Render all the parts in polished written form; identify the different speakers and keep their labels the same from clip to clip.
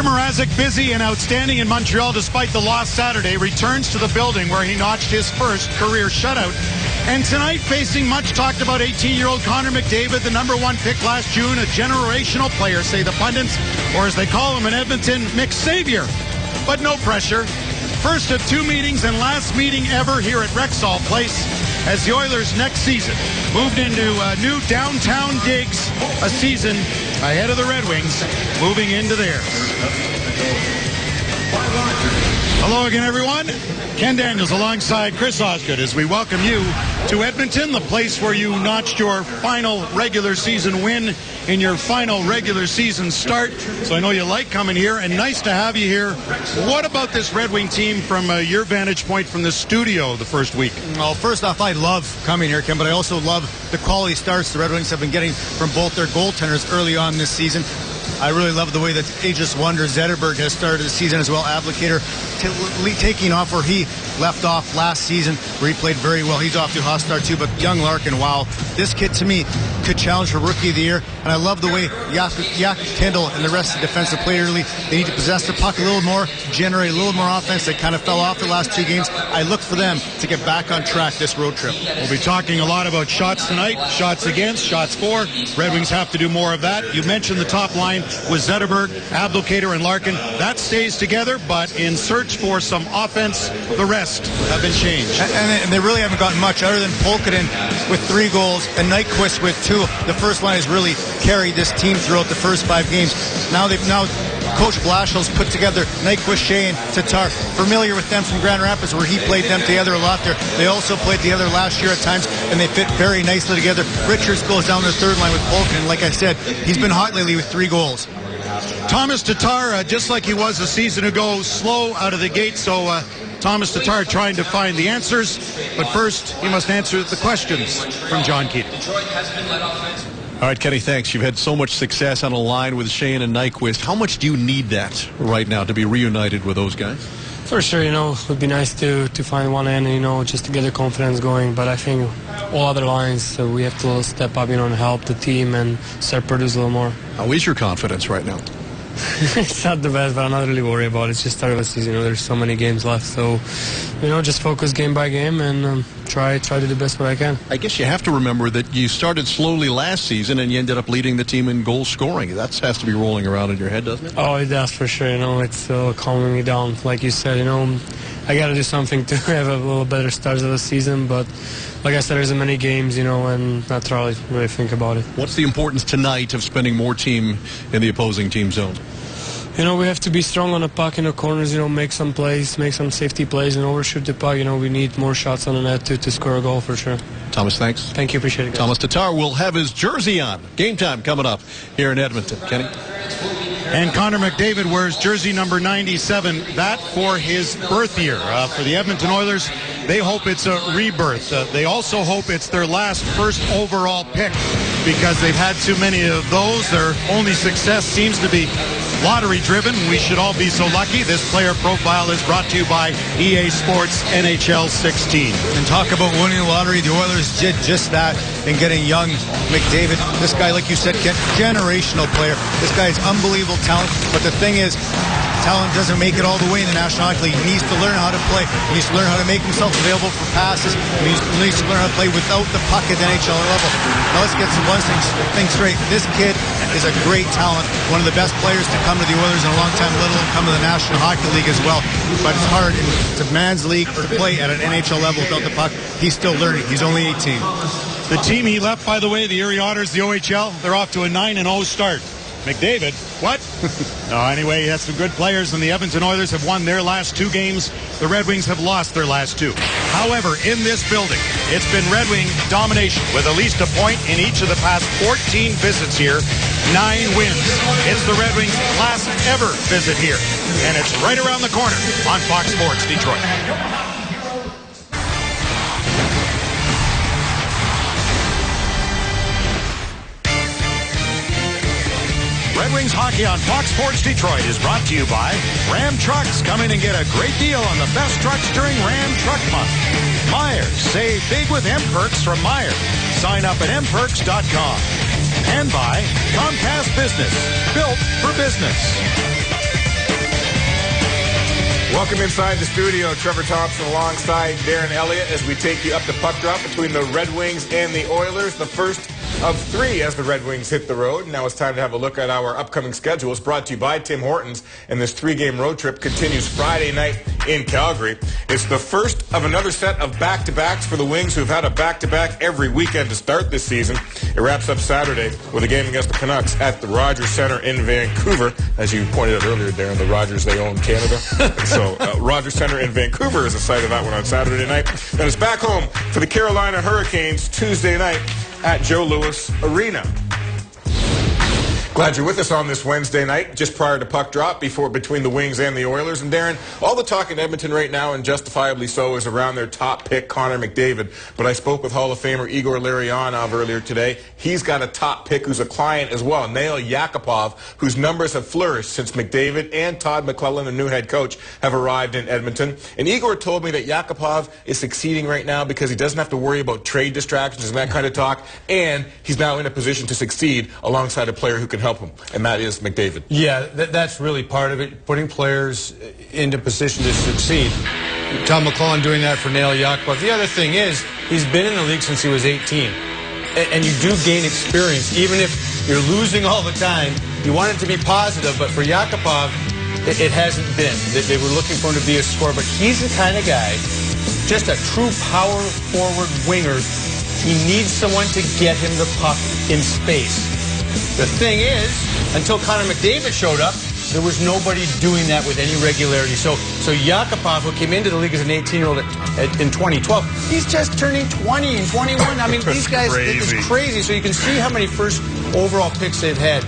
Speaker 1: Mrazek, busy and outstanding in Montreal despite the loss Saturday, returns to the building where he notched his first career shutout. And tonight, facing much talked about 18-year-old Connor McDavid, the #1 pick last June, a generational player, say the pundits, or as they call him in Edmonton, McSavior. But no pressure. First of 2 meetings and last meeting ever here at Rexall Place as the Oilers next season moved into new downtown digs, a season ahead of the Red Wings, moving into theirs. Hello again, everyone. Ken Daniels alongside Chris Osgood as we welcome you to Edmonton, the place where you notched your final regular season win in your final regular season start. So I know you like coming here, and nice to have you here. What about this Red Wing team from your vantage point from the studio the first week?
Speaker 2: Well, first off, I love coming here, Ken, but I also love the quality starts the Red Wings have been getting from both their goaltenders early on this season. I really love the way that Aegis Wonder Zetterberg has started the season as well. Applicator taking off where he left off last season, where he played very well. He's off to a hot start too, but young Larkin, wow. This kid, to me, could challenge for Rookie of the Year, and I love the way Jakob Kindl and the rest of the defensive players, they need to possess the puck a little more, generate a little more offense. They kind of fell off the last 2 games. I look for them to get back on track this road trip.
Speaker 1: We'll be talking a lot about shots tonight, shots against, shots for. Red Wings have to do more of that. You mentioned the top line with Zetterberg, Applicator, and Larkin. That stays together, but in search for some offense, the rest have been changed.
Speaker 2: And they really haven't gotten much other than Polkinen with 3 goals and Nyquist with 2. The first line has really carried this team throughout the first 5 games. Now Coach Blashill's put together Nyquist, Shea, and Tatar, familiar with them from Grand Rapids, where he played them together a lot there. They also played together last year at times, and they fit very nicely together. Richards goes down their third line with Polkinen. Like I said, he's been hot lately with 3 goals.
Speaker 1: Thomas Tatar, just like he was a season ago, slow out of the gate, so Thomas Tatar trying to find the answers. But first, he must answer the questions from John Keating.
Speaker 3: All right, Kenny, thanks. You've had so much success on a line with Shane and Nyquist. How much do you need that right now to be reunited with those guys?
Speaker 4: For sure, it would be nice to find one end, just to get the confidence going. But I think all other lines, we have to step up, and help the team and start produce a little more.
Speaker 3: How is your confidence right now?
Speaker 4: It's not the best, but I'm not really worried about it. It's just start of the season. There's so many games left. So, just focus game by game and try to do the best what I can.
Speaker 3: I guess you have to remember that you started slowly last season and you ended up leading the team in goal scoring. That has to be rolling around in your head, doesn't it?
Speaker 4: Oh, it does for sure. It's calming me down. Like you said, I got to do something to have a little better start of the season. But like I said, there's many games, and not really think about it.
Speaker 3: What's the importance tonight of spending more time in the opposing team zone?
Speaker 4: We have to be strong on the puck in the corners, make some plays, make some safety plays, and overshoot the puck. We need more shots on the net to score a goal for sure.
Speaker 3: Thomas, thanks.
Speaker 4: Thank you, appreciate it, guys.
Speaker 3: Thomas Tatar will have his jersey on. Game time coming up here in Edmonton. Kenny?
Speaker 1: And Connor McDavid wears jersey number 97, that for his birth year. For the Edmonton Oilers, they hope it's a rebirth. They also hope it's their last first overall pick because they've had too many of those. Their only success seems to be lottery driven. We should all be so lucky. This player profile is brought to you by EA Sports NHL 16.
Speaker 2: And talk about winning the lottery. The Oilers did just that in getting young McDavid. This guy, like you said, generational player. This guy is unbelievable talent. But the thing is, talent doesn't make it all the way in the National Hockey League. He needs to learn how to play. He needs to learn how to make himself available for passes. He needs to learn how to play without the puck at the NHL level. Now let's get one thing straight. This kid is a great talent, one of the best players to come to the Oilers in a long time, let alone come to the National Hockey League as well. But it's hard. It's a man's league to play at an NHL level without the puck. He's still learning. He's only 18.
Speaker 1: The team he left, by the way, the Erie Otters, the OHL, they're off to a 9-0 start. McDavid, what? No, anyway, he has some good players, and the Edmonton Oilers have won their last 2 games. The Red Wings have lost their last 2. However, in this building, it's been Red Wing domination with at least a point in each of the past 14 visits here. 9 wins. It's the Red Wings' last ever visit here, and it's right around the corner on Fox Sports Detroit. Red Wings hockey on Fox Sports Detroit is brought to you by Ram Trucks. Come in and get a great deal on the best trucks during Ram Truck Month. Myers, save big with M-Perks from Myers. Sign up at mperks.com. And by Comcast Business, built for business.
Speaker 5: Welcome inside the studio. Trevor Thompson alongside Darren Elliott as we take you up the puck drop between the Red Wings and the Oilers. The first of three as the Red Wings hit the road. Now it's time to have a look at our upcoming schedule. It's brought to you by Tim Hortons, and this three-game road trip continues Friday night in Calgary. It's the first of another set of back-to-backs for the Wings, who've had a back-to-back every weekend to start this season. It wraps up Saturday with a game against the Canucks at the Rogers Centre in Vancouver. As you pointed out earlier, Darren, the Rogers, they own Canada. So Rogers Centre in Vancouver is the site of that one on Saturday night. Then it's back home for the Carolina Hurricanes Tuesday night at Joe Louis Arena. Glad you're with us on this Wednesday night, just prior to puck drop, between the Wings and the Oilers. And Darren, all the talk in Edmonton right now, and justifiably so, is around their top pick, Connor McDavid. But I spoke with Hall of Famer Igor Larionov earlier today. He's got a top pick who's a client as well, Nail Yakupov, whose numbers have flourished since McDavid and Todd McClellan, the new head coach, have arrived in Edmonton. And Igor told me that Yakupov is succeeding right now because he doesn't have to worry about trade distractions and that kind of talk, and he's now in a position to succeed alongside a player who can help him, and that is McDavid.
Speaker 2: Yeah, that's really part of it, putting players into position to succeed. Tom McClellan doing that for Nail Yakupov. The other thing is, he's been in the league since he was 18. And you do gain experience, even if you're losing all the time. You want it to be positive, but for Yakupov, it hasn't been. They were looking for him to be a scorer, but he's the kind of guy, just a true power forward winger. He needs someone to get him the puck in space. The thing is, until Connor McDavid showed up, there was nobody doing that with any regularity. So Yakupov, who came into the league as an 18-year-old in 2012, he's just turning 20 and 21. I mean, these guys, it's crazy. So you can see how many first overall picks they've had.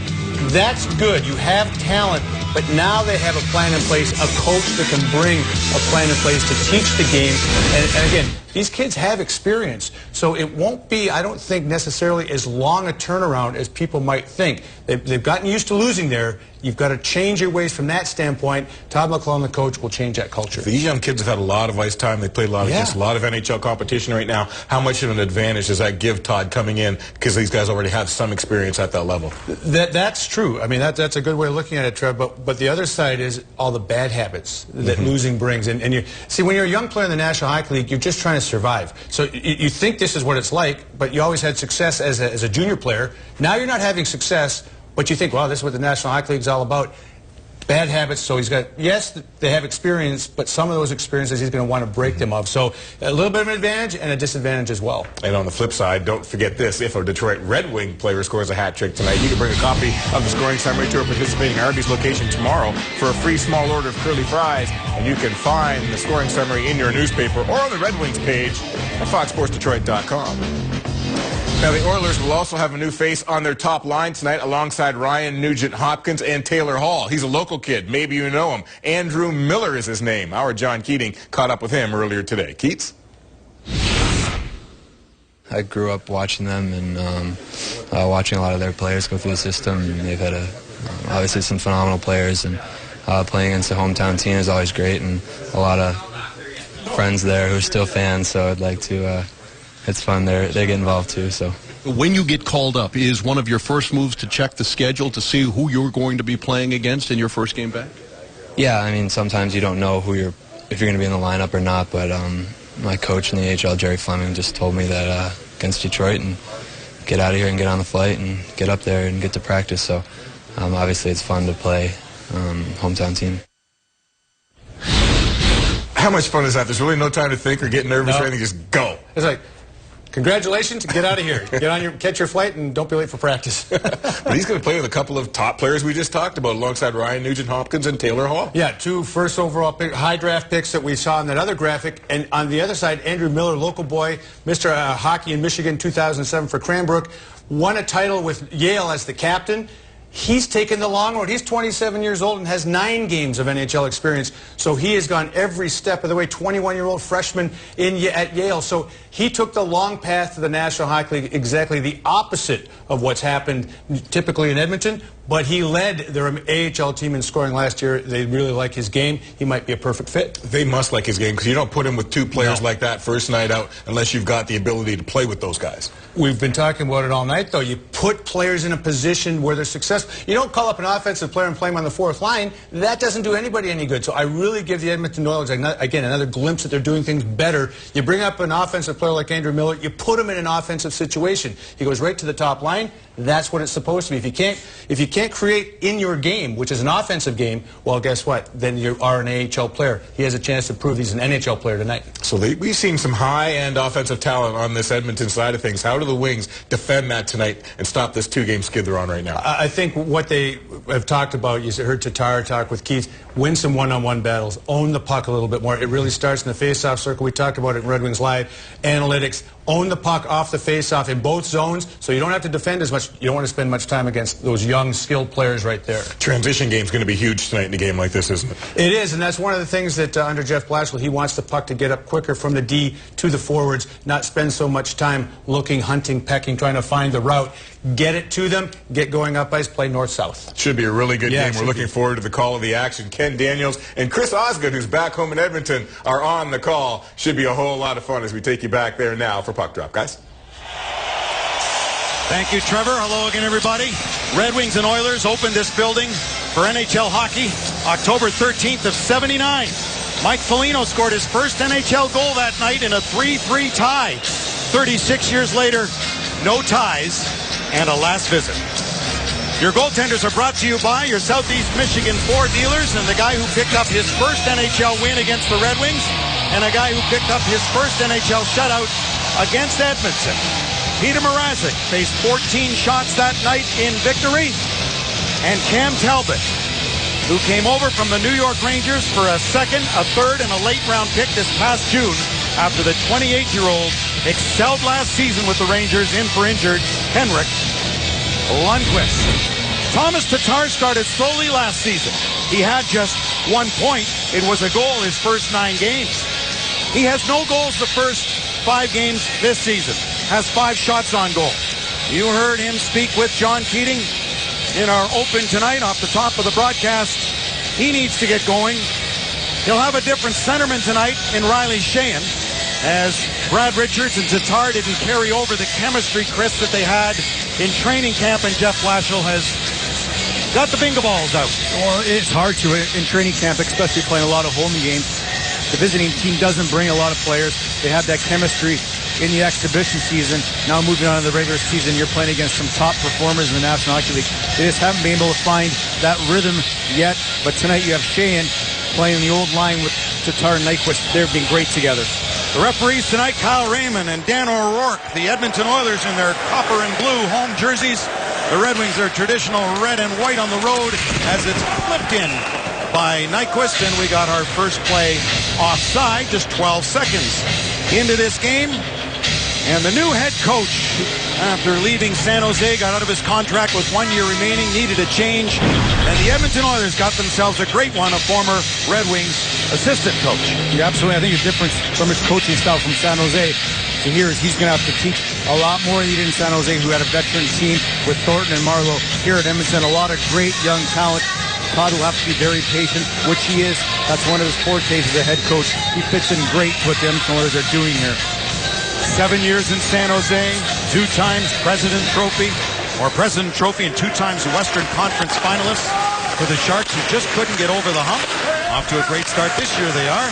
Speaker 2: That's good. You have talent, but now they have a plan in place, a coach that can bring a plan in place to teach the game. And again, these kids have experience, so it won't be, I don't think, necessarily as long a turnaround as people might think. They've gotten used to losing there. You've got to change your ways from that standpoint. Todd McClellan, the coach, will change that culture.
Speaker 5: These young kids have had a lot of ice time. They played a lot of games, a lot of NHL competition right now. How much of an advantage does that give Todd coming in, because these guys already have some experience at that level?
Speaker 2: That's true. I mean, that's a good way of looking at it, Trev. But the other side is all the bad habits that losing brings. And you see, when you're a young player in the National Hockey League, you're just trying to survive. So you think this is what it's like, but you always had success as a junior player. Now you're not having success, but you think, wow, this is what the National Hockey League is all about. Bad habits. So he's got, yes, they have experience, but some of those experiences he's going to want to break them of. So a little bit of an advantage and a disadvantage as well.
Speaker 5: And on the flip side, don't forget this. If a Detroit Red Wing player scores a hat trick tonight, you can bring a copy of the scoring summary to a participating Arby's location tomorrow for a free small order of curly fries. And you can find the scoring summary in your newspaper or on the Red Wings page at foxsportsdetroit.com. Now, the Oilers will also have a new face on their top line tonight alongside Ryan Nugent-Hopkins and Taylor Hall. He's a local kid. Maybe you know him. Andrew Miller is his name. Our John Keating caught up with him earlier today. Keats?
Speaker 6: I grew up watching them and watching a lot of their players go through the system. And they've had obviously some phenomenal players, and playing against the hometown team is always great, and a lot of friends there who are still fans, so I'd like to... it's fun. They get involved too. So
Speaker 3: when you get called up, is one of your first moves to check the schedule to see who you're going to be playing against in your first game back?
Speaker 6: Yeah, I mean, sometimes you don't know if you're going to be in the lineup or not. But my coach in the AHL, Jerry Fleming, just told me that against Detroit, and get out of here and get on the flight and get up there and get to practice. So obviously it's fun to play hometown team.
Speaker 5: How much fun is that? There's really no time to think or get nervous or anything. Just go.
Speaker 2: It's like, congratulations, get out of here. Catch your flight and don't be late for practice.
Speaker 5: But he's going to play with a couple of top players we just talked about, alongside Ryan Nugent-Hopkins and Taylor Hall.
Speaker 2: Yeah, 2 first overall high draft picks that we saw in that other graphic. And on the other side, Andrew Miller, local boy, Mr. Hockey in Michigan 2007 for Cranbrook, won a title with Yale as the captain. He's taken the long road. He's 27 years old and has 9 games of NHL experience. So he has gone every step of the way, 21-year-old freshman at Yale. So he took the long path to the National Hockey League, exactly the opposite of what's happened typically in Edmonton. but he led their AHL team in scoring last year. They really like his game. He might be a perfect fit.
Speaker 5: They must like his game because you don't put him with two players like that first night out unless you've got the ability to play with those guys.
Speaker 2: We've been talking about it all night, though. You put players in a position where they're successful. You don't call up an offensive player and play him on the fourth line. That doesn't do anybody any good. So I really give the Edmonton Oilers, again, another glimpse that they're doing things better. You bring up an offensive player like Andrew Miller, you put him in an offensive situation. He goes right to the top line. That's what it's supposed to be. If you can't create in your game, which is an offensive game, well, guess what? Then you are an AHL player. He has a chance to prove he's an NHL player tonight.
Speaker 5: So we've seen some high-end offensive talent on this Edmonton side of things. How do the Wings defend that tonight and stop this two-game skid they're on right now?
Speaker 2: I think what they have talked about, you heard Tatar talk with Keith, win some one-on-one battles, own the puck a little bit more. It really starts in the face-off circle. We talked about it in Redwings Live. Analytics, own the puck off the face-off in both zones so you don't have to defend as much. You don't want to spend much time against those young, skilled players right there.
Speaker 5: Transition game is going to be huge tonight in a game like this, isn't it?
Speaker 2: It is, and that's one of the things that under Jeff Blashill, he wants the puck to get up quicker from the D to the forwards, not spend so much time looking, hunting, pecking, trying to find the route. Get it to them, get going up ice, play north-south.
Speaker 5: Should be a really good game. We're looking forward to the call of the action. Ken Daniels and Chris Osgood, who's back home in Edmonton, are on the call. Should be a whole lot of fun as we take you back there now for Puck Drop, guys.
Speaker 1: Thank you, Trevor. Hello again, everybody. Red Wings and Oilers opened this building for NHL hockey October 13th of '79. Mike Foligno scored his first NHL goal that night in a 3-3 tie. 36 years later, no ties and a last visit. Your goaltenders are brought to you by your Southeast Michigan Ford dealers and the guy who picked up his first NHL win against the Red Wings and a guy who picked up his first NHL shutout against Edmonton. Peter Mrazek faced 14 shots that night in victory. And Cam Talbot, who came over from the New York Rangers for a second, a third, and a late round pick this past June after the 28-year-old excelled last season with the Rangers in for injured Henrik Lundqvist. Thomas Tatar started slowly last season. He had just 1 point. It was a goal his first 9 games. He has no goals the first 5 games this season. Has 5 shots on goal. You heard him speak with John Keating in our open tonight off the top of the broadcast. He needs to get going. He'll have a different centerman tonight in Riley Sheahan, as Brad Richards and Tatar didn't carry over the chemistry, Chris, that they had in training camp, and Jeff Blashill has got the bingo balls out.
Speaker 2: Well, it's hard to in training camp, especially playing a lot of home games. The visiting team doesn't bring a lot of players. They have that chemistry in the exhibition season. Now moving on to the regular season, you're playing against some top performers in the National Hockey League. They just haven't been able to find that rhythm yet. But tonight you have Sheahan playing the old line with Tatar and Nyquist. They've been great together.
Speaker 1: The referees tonight, Kyle Raymond and Dan O'Rourke. The Edmonton Oilers in their copper and blue home jerseys. The Red Wings, their traditional red and white on the road as it's flipped in by Nyquist. And we got our first play offside, just 12 seconds into this game. And the new head coach, after leaving San Jose, got out of his contract with 1 year remaining, needed a change. And the Edmonton Oilers got themselves a great one, a former Red Wings assistant coach.
Speaker 2: Yeah, absolutely. I think the difference from his coaching style from San Jose to here is he's going to have to teach a lot more than he did in San Jose, who had a veteran team with Thornton and Marlowe. Here at Edmonton, a lot of great young talent. Todd will have to be very patient, which he is. That's one of his fortes as a head coach. He fits in great to what the Edmonton Oilers are doing here.
Speaker 1: 7 years in San Jose, 2 times President Trophy, and 2 times Western Conference finalists for the Sharks, who just couldn't get over the hump. Off to a great start this year they are.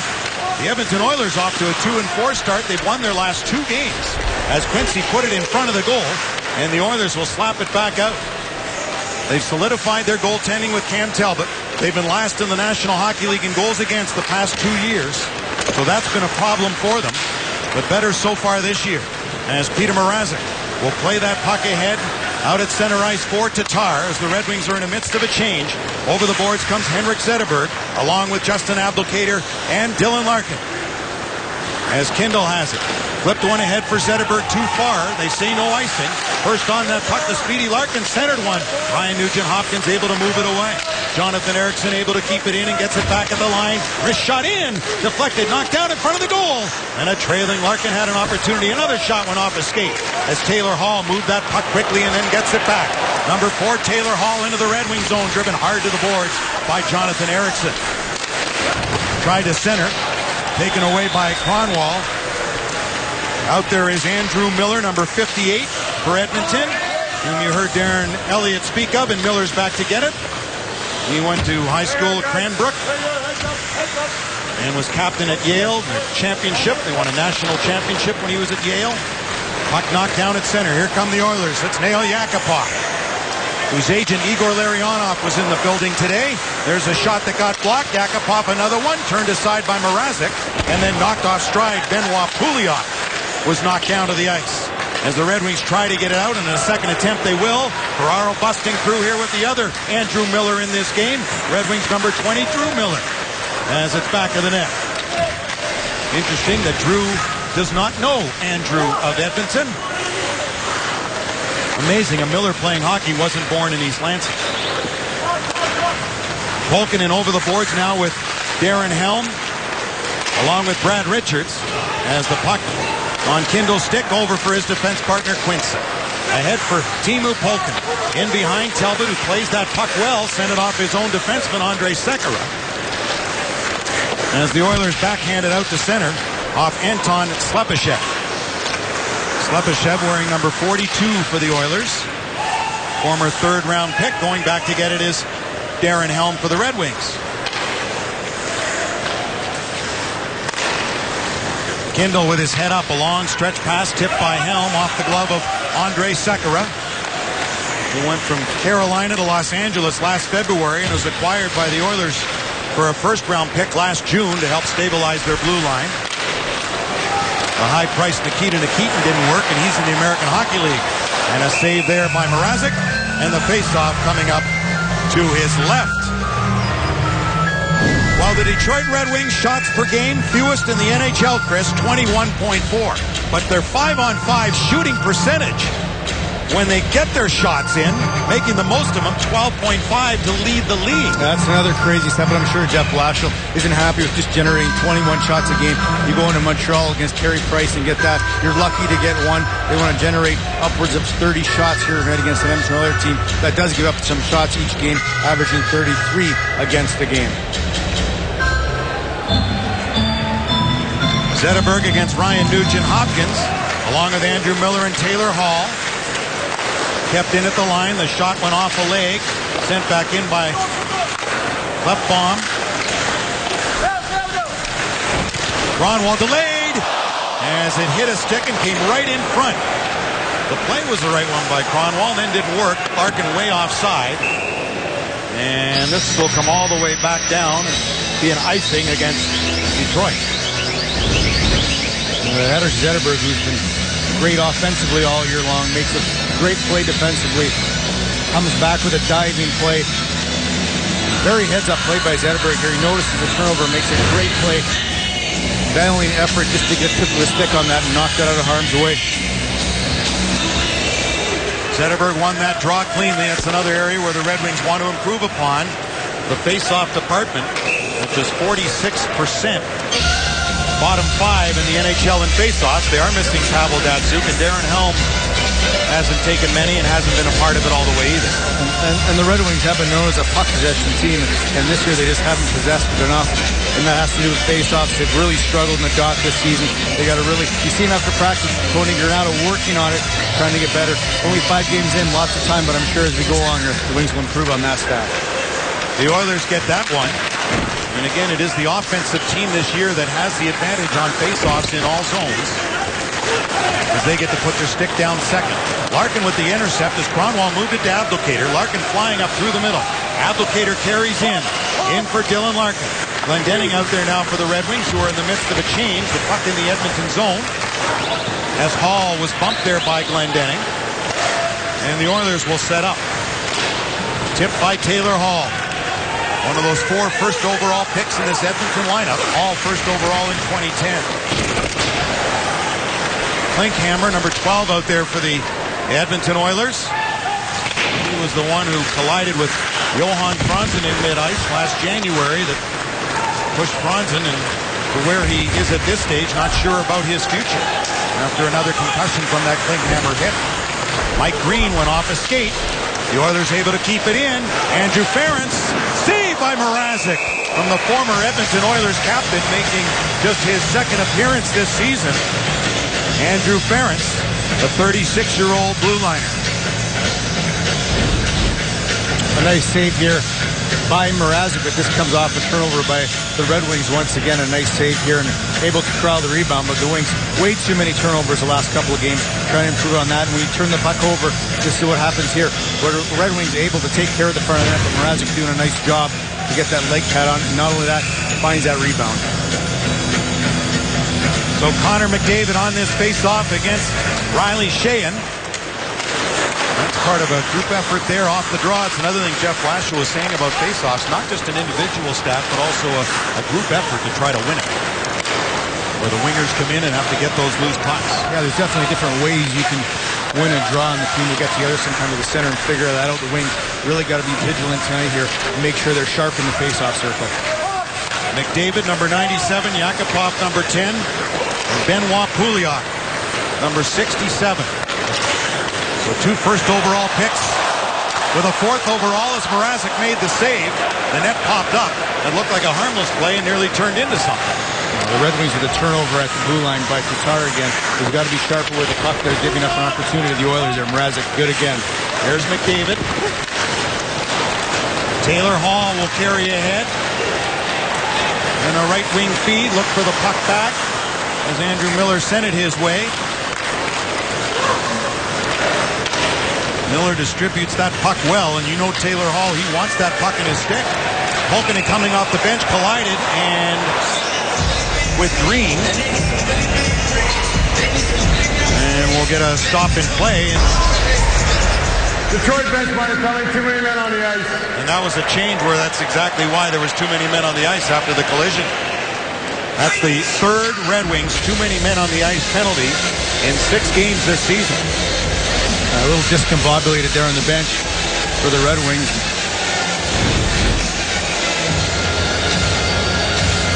Speaker 1: The Edmonton Oilers off to a 2-4 start. They've won their last 2 games as Quincy put it in front of the goal, and the Oilers will slap it back out. They've solidified their goaltending with Cam Talbot. They've been last in the National Hockey League in goals against the past 2 years, so that's been a problem for them. But better so far this year, as Peter Mrazek will play that puck ahead out at center ice for Tatar as the Red Wings are in the midst of a change. Over the boards comes Henrik Zetterberg along with Justin Abdelkader and Dylan Larkin. As Kindle has it. Flipped one ahead for Zetterberg too far. They say no icing. First on that puck, the speedy Larkin centered one. Ryan Nugent-Hopkins able to move it away. Jonathan Ericsson able to keep it in and gets it back at the line. Wrist shot in. Deflected, knocked down in front of the goal. And a trailing Larkin had an opportunity. Another shot went off his skate as Taylor Hall moved that puck quickly and then gets it back. Number 4, Taylor Hall into the Red Wing zone, driven hard to the boards by Jonathan Ericsson. Tried to center. Taken away by Cronwall. Out there is Andrew Miller, number 58 for Edmonton, whom you heard Darren Elliott speak of, and Miller's back to get it. He went to high school at Cranbrook and was captain at Yale, the championship. They won a national championship when he was at Yale. Puck knocked down at center. Here come the Oilers. It's Nail Yakupov, whose agent Igor Larionov was in the building today. There's a shot that got blocked. Yakupov another one, turned aside by Mrazek, and then knocked off stride. Benoit Pouliot was knocked down to the ice. As the Red Wings try to get it out, and in a second attempt they will. Ferraro busting through here with the other Andrew Miller in this game. Red Wings number 20, Drew Miller, as it's back of the net. Interesting that Drew does not know Andrew of Edmonton. Amazing, a Miller playing hockey wasn't born in East Lansing. Polkinen over the boards now with Darren Helm, along with Brad Richards, as the puck on Kindle's stick over for his defense partner Quincy. Ahead for Teemu Polkinen. In behind Talbot, who plays that puck well, sent it off his own defenseman Andrei Sekera. As the Oilers backhand it out to center off Anton Slepyshev. Slepyshev wearing number 42 for the Oilers. Former third-round pick. Going back to get it is Darren Helm for the Red Wings. Kindle with his head up, a long stretch pass tipped by Helm off the glove of Andrei Sekera, who went from Carolina to Los Angeles last February and was acquired by the Oilers for a first-round pick last June to help stabilize their blue line. The high-priced Nikita Nikitin didn't work, and he's in the American Hockey League. And a save there by Mrazek, and the face-off coming up to his left. While the Detroit Red Wings shots per game, fewest in the NHL, Chris, 21.4. But their 5-on-5 shooting percentage, when they get their shots in, making the most of them, 12.5 to lead the league.
Speaker 2: That's another crazy step, but I'm sure Jeff Blashill isn't happy with just generating 21 shots a game. You go into Montreal against Carey Price and get that. You're lucky to get one. They want to generate upwards of 30 shots here right against an Edmonton Oilers team that does give up some shots each game, averaging 33 against the game.
Speaker 1: Zetterberg against Ryan Nugent-Hopkins, along with Andrew Miller and Taylor Hall. Kept in at the line. The shot went off a leg. Sent back in by Lefbaum. Cronwall delayed as it hit a stick and came right in front. The play was the right one by Cronwall, then didn't work. Larkin way offside. And this will come all the way back down and be an icing against Detroit.
Speaker 2: Header Zetterberg, who's been great offensively all year long, makes a great play defensively, comes back with a diving play. Very heads-up play by Zetterberg here. He notices the turnover, makes a great play. Battling effort just to get tip of the stick on that and knock that out of harm's way.
Speaker 1: Zetterberg won that draw cleanly. That's another area where the Red Wings want to improve upon. The face-off department, which is 46%. Bottom 5 in the NHL in face-offs. They are missing Pavel Datsyuk, and Darren Helm hasn't taken many and hasn't been a part of it all the way either.
Speaker 2: And the Red Wings have been known as a puck possession team, and this year they just haven't possessed it enough. And that has to do with face-offs. They've really struggled in the dot this season. They got to really, you've seen after practice, Tony Granato working on it, trying to get better. Only 5 games in, lots of time, but I'm sure as we go on, the Wings will improve on that stat.
Speaker 1: The Oilers get that one. And again, it is the offensive team this year that has the advantage on face-offs in all zones, as they get to put their stick down second. Larkin with the intercept as Cronwall moved it to Abdelkader. Larkin flying up through the middle. Abdelkader carries in for Dylan Larkin. Glendening out there now for the Red Wings, who are in the midst of a change. The puck in the Edmonton zone, as Hall was bumped there by Glendening. And the Oilers will set up. Tipped by Taylor Hall. One of those 4 first overall picks in this Edmonton lineup, all first overall in 2010. Klinkhammer, number 12 out there for the Edmonton Oilers.
Speaker 7: He was the one who collided with Johan Franzen in mid-ice last January that pushed Franzen and to where he is at this stage, not sure about his future after another concussion from that Klinkhammer hit. Mike Green went off a skate. The Oilers able to keep it in. Andrew Ference, saved by Mrazek from the former Edmonton Oilers captain, making just his second appearance this season. Andrew Ference, the 36-year-old blue liner.
Speaker 2: A nice save here by Mrazek, but this comes off a turnover by the Red Wings once again. A nice save here and able to corral the rebound, but the Wings way too many turnovers the last couple of games. Trying to improve on that, and when you turn the puck over, just see what happens here. Where the Red Wings able to take care of the front of the net, but Mrazek doing a nice job to get that leg pad on, and not only that, finds that rebound.
Speaker 7: So Connor McDavid on this face-off against Riley Sheahan. That's part of a group effort there off the draw. It's another thing Jeff Blashill was saying about face-offs, not just an individual stat, but also a group effort to try to win it. Where the wingers come in and have to get those loose pucks.
Speaker 2: Yeah, there's definitely different ways you can win a draw, and the team will get together sometime to the center and figure that out. The Wings really got to be vigilant tonight here and make sure they're sharp in the face-off circle.
Speaker 7: McDavid, number 97, Yakupov, number 10, and Benoit Pouliot, number 67. So 2 first overall picks. With a 4th overall as Mrazek made the save. The net popped up. It looked like a harmless play and nearly turned into something.
Speaker 2: The Red Wings with a turnover at the blue line by Tatar again. They've got to be sharper with the puck. They're giving up an opportunity to the Oilers there. Mrazek, good again.
Speaker 7: There's McDavid. Taylor Hall will carry ahead. And a right wing feed. Look for the puck back as Andrew Miller sent it his way. Miller distributes that puck well, and you know Taylor Hall, he wants that puck in his stick. Pulkkinen coming off the bench collided and with Green. And we'll get a stop in play.
Speaker 8: Detroit bench minor penalty, too many men on the ice.
Speaker 7: And that was a change where that's exactly why there was too many men on the ice after the collision. That's the 3rd Red Wings too many men on the ice penalty in 6 games this season.
Speaker 2: A little discombobulated there on the bench for the Red Wings.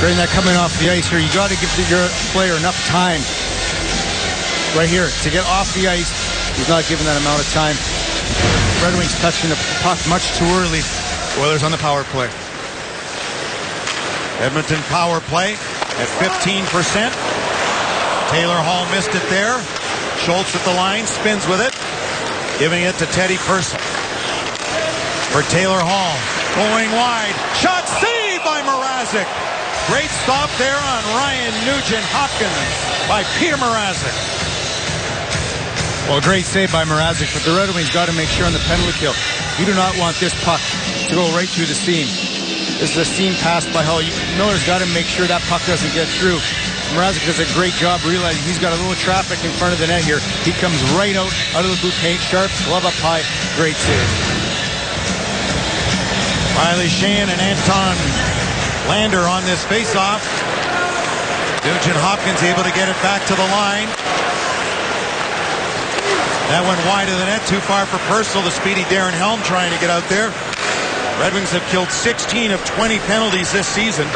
Speaker 2: Getting that coming off the ice here. You got to give your player enough time right here to get off the ice. He's not given that amount of time. Red Wings touching the puck much too early. Oilers on the power play.
Speaker 7: Edmonton power play at 15%. Taylor Hall missed it there. Schultz at the line, spins with it. Giving it to Teddy Purcell. For Taylor Hall. Going wide. Shot saved by Mrazek. Great stop there on Ryan Nugent-Hopkins by Peter Mrazek.
Speaker 2: Well, great save by Mrazek, but the Red Wings got to make sure on the penalty kill. You do not want this puck to go right through the seam. This is a seam pass by Hull. Miller's got to make sure that puck doesn't get through. Mrazek does a great job realizing he's got a little traffic in front of the net here. He comes right out of the blue paint, sharp, glove up high, great save.
Speaker 7: Riley Sheahan and Anton Lander on this faceoff. Nugent-Hopkins able to get it back to the line. That went wide of the net, too far for Purcell. The speedy Darren Helm trying to get out there. Red Wings have killed 16 of 20 penalties this season.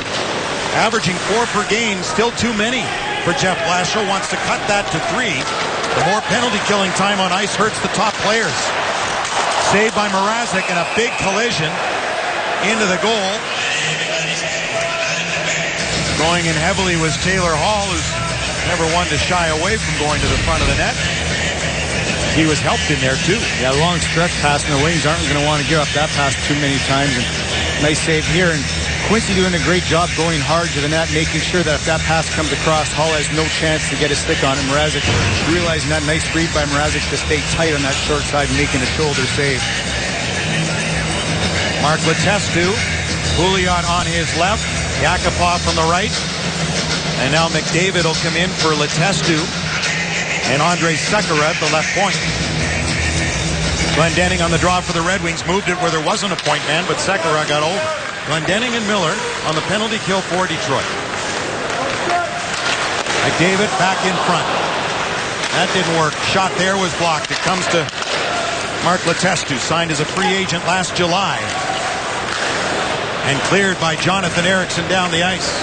Speaker 7: Averaging 4 per game, still too many for Jeff Blashill. Wants to cut that to 3. The more penalty killing time on ice hurts the top players. Saved by Mrazek and a big collision into the goal. Going in heavily was Taylor Hall, who's never one to shy away from going to the front of the net. He was helped in there too.
Speaker 2: Yeah, long stretch pass, and the Wings aren't going to want to give up that pass too many times. And nice save here. And Quincy doing a great job going hard to the net, making sure that if that pass comes across, Hall has no chance to get his stick on it. Mrazek realizing that nice read by Mrazek to stay tight on that short side, making a shoulder save.
Speaker 7: Mark Letestu, Pouliot on his left, Yakupov from the right. And now McDavid will come in for Letestu and Andrei Sekera at the left point. Glendening on the draw for the Red Wings, moved it where there wasn't a point man, but Sekera got over. Glendening and Miller on the penalty kill for Detroit. McDavid back in front. That didn't work. Shot there was blocked. It comes to Mark Letestu signed as a free agent last July. And cleared by Jonathan Ericsson down the ice.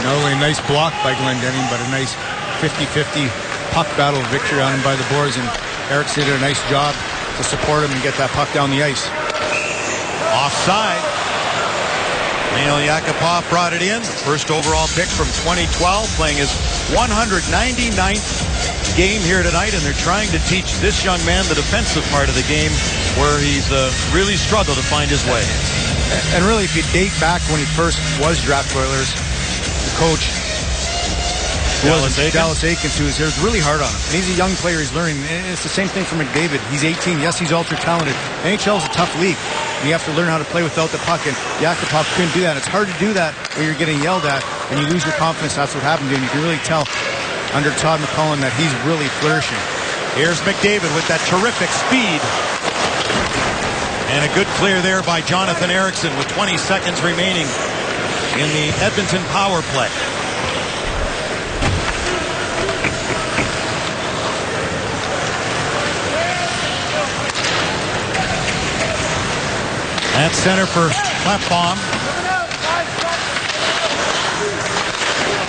Speaker 2: Not only a nice block by Glendening, but a nice 50-50 puck battle victory on him by the boards. And Ericsson did a nice job to support him and get that puck down the ice.
Speaker 7: Offside. Neil Yakupov brought it in. First overall pick from 2012, playing his 199th game here tonight, and they're trying to teach this young man the defensive part of the game where he's really struggled to find his way.
Speaker 2: And really, if you date back when he first was drafted by Oilers, the coach, Dallas Aikens, who was here, was really hard on him. And he's a young player, he's learning. And it's the same thing for McDavid. He's 18. Yes, he's ultra-talented. NHL is a tough league. And you have to learn how to play without the puck, and Yakupov couldn't do that. It's hard to do that when you're getting yelled at and you lose your confidence. That's what happened to him. You can really tell under Todd McCullough that he's really flourishing.
Speaker 7: Here's McDavid with that terrific speed. And a good clear there by Jonathan Ericsson with 20 seconds remaining in the Edmonton power play. At center for Klefbom.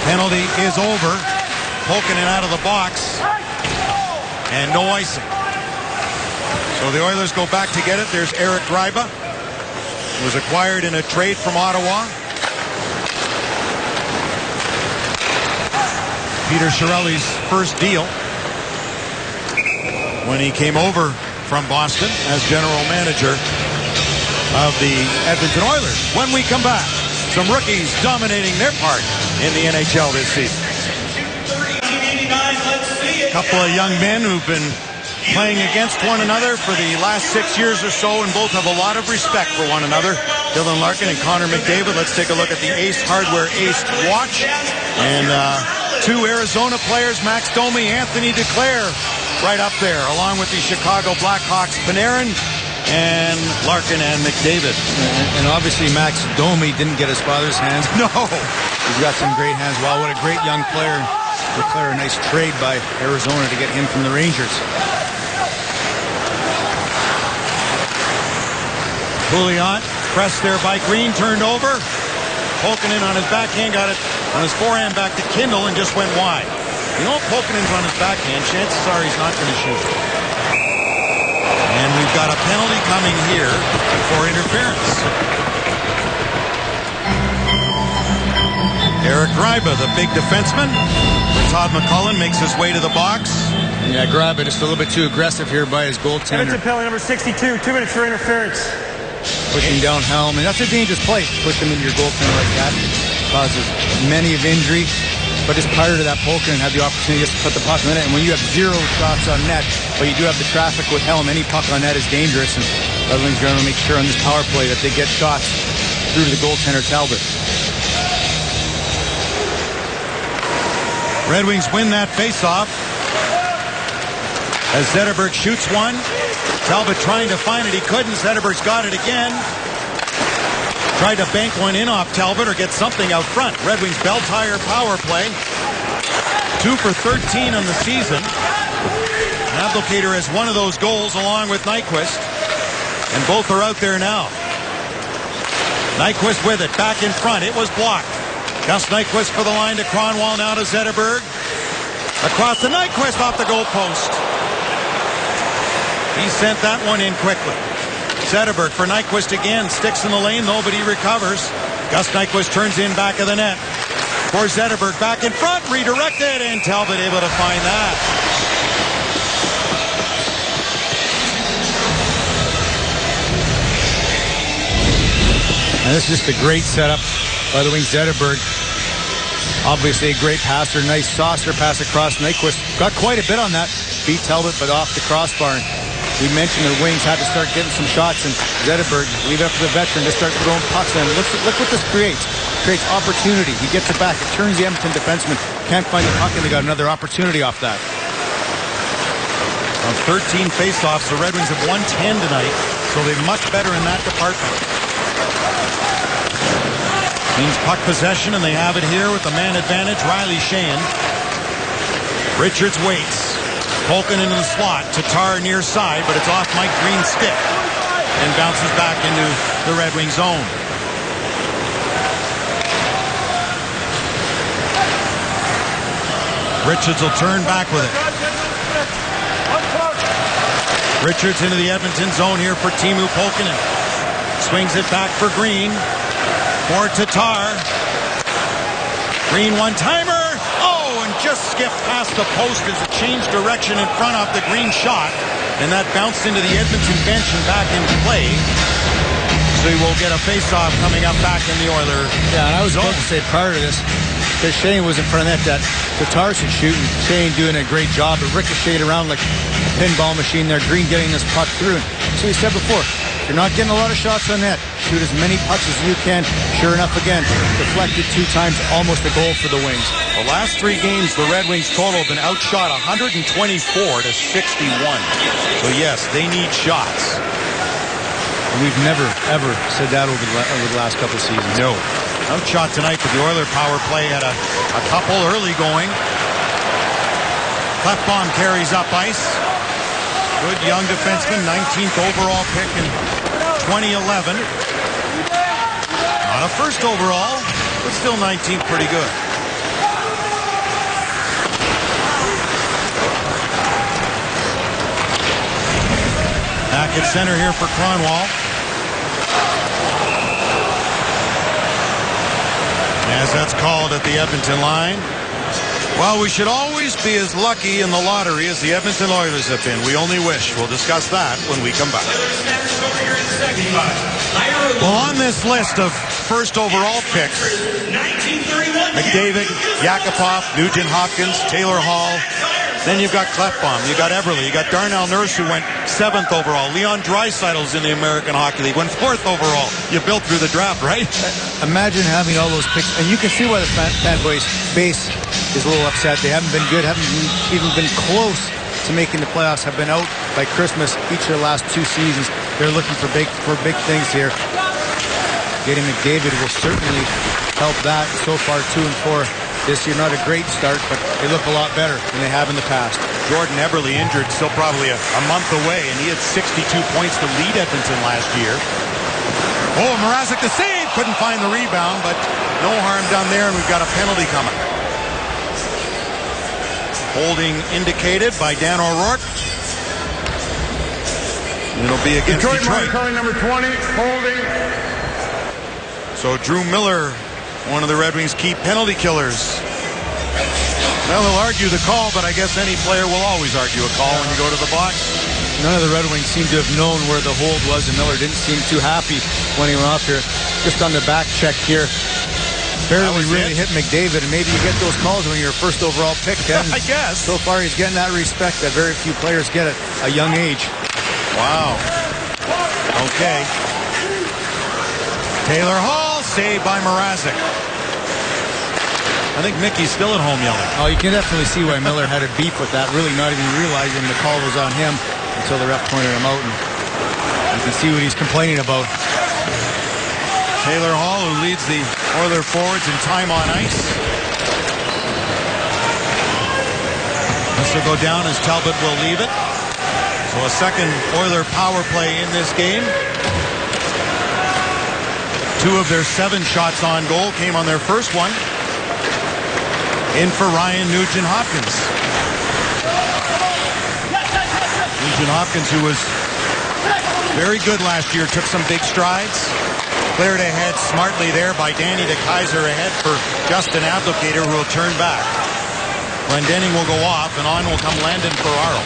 Speaker 7: Penalty is over. Poking it out of the box. And no icing. So the Oilers go back to get it. There's Eric Gryba. Was acquired in a trade from Ottawa. Peter Chiarelli's first deal when he came over from Boston as general manager of the Edmonton Oilers. When we come back, some rookies dominating their part in the NHL this season. A couple of young men who've been playing against one another for the last 6 years or so, and both have a lot of respect for one another. Dylan Larkin and Connor McDavid. Let's take a look at the Ace Hardware Ace watch. And two Arizona players, Max Domi, Anthony Duclair, right up there, along with the Chicago Blackhawks, Panarin, and Larkin and McDavid.
Speaker 2: And obviously Max Domi didn't get his father's hands.
Speaker 7: No.
Speaker 2: He's got some great hands. Wow, what a great young player. Duclair, a nice trade by Arizona to get him from the Rangers.
Speaker 7: Pouliot pressed there by Green, turned over. Polkinen on his backhand, got it on his forehand back to Kindle and just went wide. You know, if Polkinen's on his backhand, chances are he's not going to shoot. And we've got a penalty coming here for interference. Eric Gryba, the big defenseman. Todd McCullough makes his way to the box.
Speaker 2: Yeah, Gryba just a little bit too aggressive here by his goaltender.
Speaker 8: Edmonton penalty number 62, 2 minutes for interference.
Speaker 2: Pushing down Helm, and that's a dangerous play. Push him into your goaltender like that. Causes many of injury. But just prior to that, Polkinen had the opportunity just to put the puck in it. And when you have 0 shots on net, but you do have the traffic with Helm, any puck on net is dangerous. And Redwings are going to make sure on this power play that they get shots through to the goaltender, Talbot.
Speaker 7: Red Wings win that faceoff as Zetterberg shoots one. Talbot trying to find it. He couldn't. Zetterberg's got it again. Tried to bank one in off Talbot or get something out front. Red Wings bell tire power play. 2 for 13 on the season. Abdelkader has one of those goals along with Nyquist. And both are out there now. Nyquist with it. Back in front. It was blocked. Gus Nyquist for the line to Kronwall, now to Zetterberg. Across the Nyquist off the goalpost. He sent that one in quickly. Zetterberg for Nyquist again. Sticks in the lane, though, but he recovers. Gus Nyquist turns in back of the net. For Zetterberg back in front, redirected, and Talbot able to find that.
Speaker 2: And this is just a great setup by the wing. Zetterberg, obviously a great passer, nice saucer pass across. Nyquist got quite a bit on that. Beat Talbot, but off the crossbar. We mentioned the Wings had to start getting some shots, and Zetterberg, leave it up to the veteran to start throwing pucks in. Look what this creates. Creates opportunity. He gets it back. It turns the Edmonton defenseman. Can't find the puck, and they got another opportunity off that.
Speaker 7: On 13 faceoffs, the Red Wings have won 10 tonight, so they're much better in that department. Means puck possession, and they have it here with the man advantage. Riley Sheahan. Richards waits. Polkin into the slot. Tatar near side, but it's off Mike Green's stick and bounces back into the Red Wing zone. Richards will turn back with it. Richards into the Edmonton zone here for Teemu Polkinen. Swings it back for Green. For Tatar. Green one-timer. Oh, and just skipped past the post as it changed direction in front of the Green shot. And that bounced into the Edmonton bench and back into play. So we will get a face-off coming up back in the Oilers.
Speaker 2: Yeah, and I was about to say prior to this, because Shane was in front of that Tatar should shoot, and Shane doing a great job. It ricocheted around like a pinball machine there. Green getting this puck through. And so he said before, you're not getting a lot of shots on net. Shoot as many pucks as you can. Sure enough, again, deflected 2 times, almost a goal for the Wings.
Speaker 7: The last 3 games, the Red Wings total have been outshot 124 to 61. So yes, they need shots.
Speaker 2: And we've never, ever said that over the last couple of seasons.
Speaker 7: No. Outshot tonight, but the Oilers power play had a couple early going. Klefbom carries up ice. Good young defenseman, 19th overall pick in 2011. Not a first overall, but still 19th, pretty good. Back at center here for Kronwall. As that's called at the Edmonton line. Well, we should always be as lucky in the lottery as the Edmonton Oilers have been. We only wish. We'll discuss that when we come back. Well, on this list of first overall picks, McDavid, Yakupov, Nugent Hopkins, Taylor Hall. Then you've got Klefbom, you got Everly, you got Darnell Nurse, who went 7th overall. Leon Draisaitl's in the American Hockey League, went 4th overall. You built through the draft, right?
Speaker 2: Imagine having all those picks, and you can see why the fan base is a little upset. They haven't been good, haven't even been close to making the playoffs, have been out by Christmas each of the last 2 seasons. They're looking for big things here. Getting McDavid will certainly help that. So far, 2-4 this year. Not a great start, but they look a lot better than they have in the past.
Speaker 7: Jordan Eberle injured, still probably a month away, and he had 62 points to lead Edmonton last year. Oh, Mrazek the save! Couldn't find the rebound, but no harm done there, and we've got a penalty coming. Holding indicated by Dan O'Rourke. It'll be against Detroit.
Speaker 5: Number 20, holding.
Speaker 7: So Drew Miller, one of the Red Wings' key penalty killers. Well, he'll argue the call, but I guess any player will always argue a call when you go to the box.
Speaker 2: None of the Red Wings seem to have known where the hold was, and Miller didn't seem too happy when he went off here. Just on the back check here, barely really hit McDavid, and maybe you get those calls when you're first overall pick, Kevin.
Speaker 7: I guess.
Speaker 2: So far, he's getting that respect that very few players get at a young age.
Speaker 7: Wow. Okay. Taylor Hall, saved by Mrazek. I think Mickey's still at home yelling.
Speaker 2: Oh, you can definitely see why Miller had a beef with that, really not even realizing the call was on him until the ref pointed him out, and you can see what he's complaining about.
Speaker 7: Taylor Hall, who leads the Oilers forwards in time on ice. This will go down as Talbot will leave it. So a second Oiler power play in this game. 2 of their 7 shots on goal came on their first one. In for Ryan Nugent-Hopkins. Nugent-Hopkins, who was very good last year, took some big strides. Cleared ahead smartly there by Danny DeKeyser ahead for Justin Abdelkader, who will turn back. Glendening will go off, and on will come Landon Ferraro.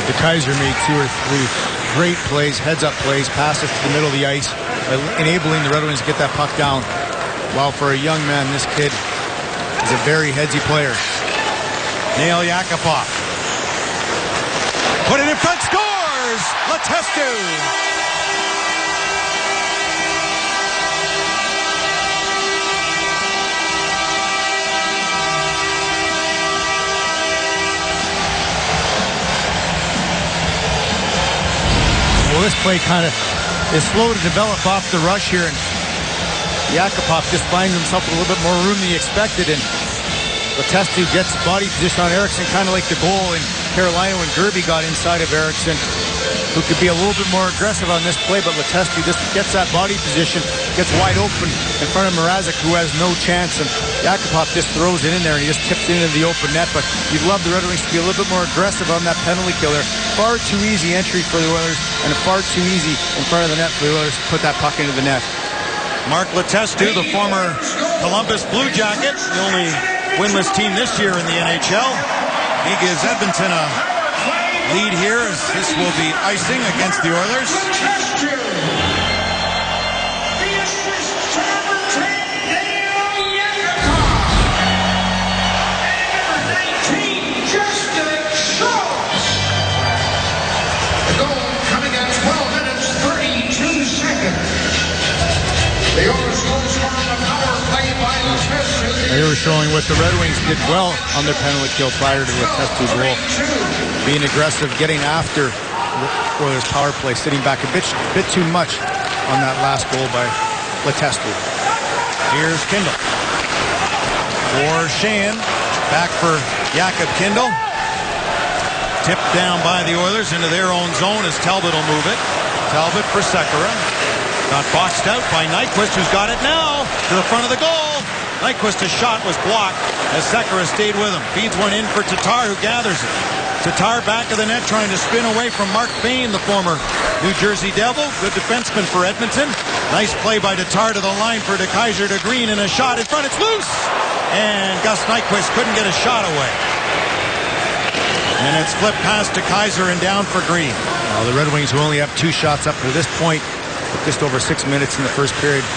Speaker 2: DeKeyser made 2 or 3 great plays, heads-up plays, passes to the middle of the ice, enabling the Red Wings to get that puck down. While for a young man, this kid is a very headsy player.
Speaker 7: Nail Yakupov. Put it in front, scores! Letestu!
Speaker 2: Well, this play kind of is slow to develop off the rush here, and Yakupov just finds himself a little bit more room than he expected, and Letestu gets body position on Eriksson, kind of like the goal, and Carolina when Gerby got inside of Eriksson, who could be a little bit more aggressive on this play, but Letestu just gets that body position, gets wide open in front of Mrazek, who has no chance, and Yakupov just throws it in there and he just tips it into the open net. But you'd love the Red Wings to be a little bit more aggressive on that penalty killer. Far too easy entry for the Oilers, and far too easy in front of the net for the Oilers to put that puck into the net.
Speaker 7: Mark Letestu, the former Columbus Blue Jacket, the only winless team this year in the NHL. He gives Edmonton a lead here as this will be icing against the Oilers.
Speaker 9: The goal coming at 12 minutes, 32 seconds. The Oilers goal scored on the power play by Letestu.
Speaker 2: They were showing what the Red Wings did well on their penalty kill prior to Letestu's goal. Being aggressive, getting after Oilers power play, sitting back a bit too much on that last goal by Letestu.
Speaker 7: Here's Kindle. For Sheahan. Back for Jakob Kindle. Tipped down by the Oilers into their own zone as Talbot will move it. Talbot for Sekera. Got boxed out by Nyquist, who's got it now to the front of the goal. Nyquist's shot was blocked as Sekera stayed with him. Feeds one in for Tatar, who gathers it. Tatar back of the net trying to spin away from Mark Bain, the former New Jersey Devil. Good defenseman for Edmonton. Nice play by Tatar to the line for DeKeyser to Green, and a shot in front. It's loose! And Gus Nyquist couldn't get a shot away. And it's flipped past DeKeyser and down for Green.
Speaker 2: Well, the Red Wings, who only have 2 shots up to this point, with just over 6 minutes in the first period,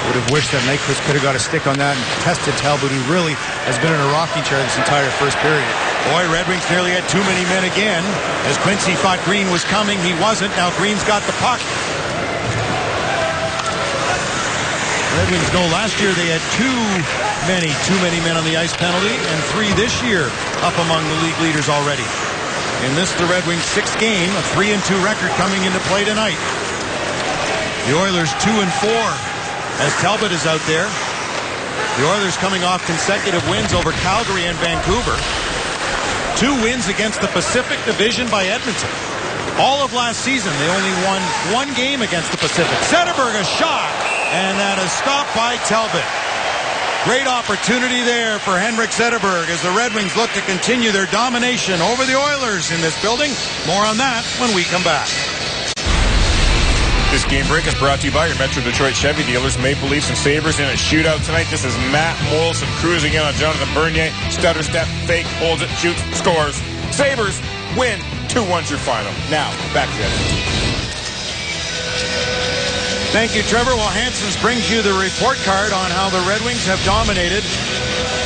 Speaker 2: would have wished that Nyquist could have got a stick on that and tested Talbot, who really has been in a rocking chair this entire first period.
Speaker 7: Boy, Red Wings nearly had too many men again. As Quincy thought Green was coming, he wasn't. Now Green's got the puck. Red Wings know last year they had too many men on the ice penalty, and 3 this year, up among the league leaders already. In this, the Red Wings' 6th game, a 3-2 record coming into play tonight. The Oilers 2-4 as Talbot is out there. The Oilers coming off consecutive wins over Calgary and Vancouver. 2 wins against the Pacific Division by Edmonton. All of last season, they only won 1 game against the Pacific. Zetterberg a shot, and that is stopped by Talbot. Great opportunity there for Henrik Zetterberg as the Red Wings look to continue their domination over the Oilers in this building. More on that when we come back.
Speaker 5: This game break is brought to you by your Metro Detroit Chevy dealers. Maple Leafs and Sabres in a shootout tonight. This is Matt Molson cruising in on Jonathan Bernier. Stutter step, fake, holds it, shoots, scores. Sabres win. 2-1's your final. Now, back to Edmonton.
Speaker 7: Thank you, Trevor. Well, Hanson's brings you the report card on how the Red Wings have dominated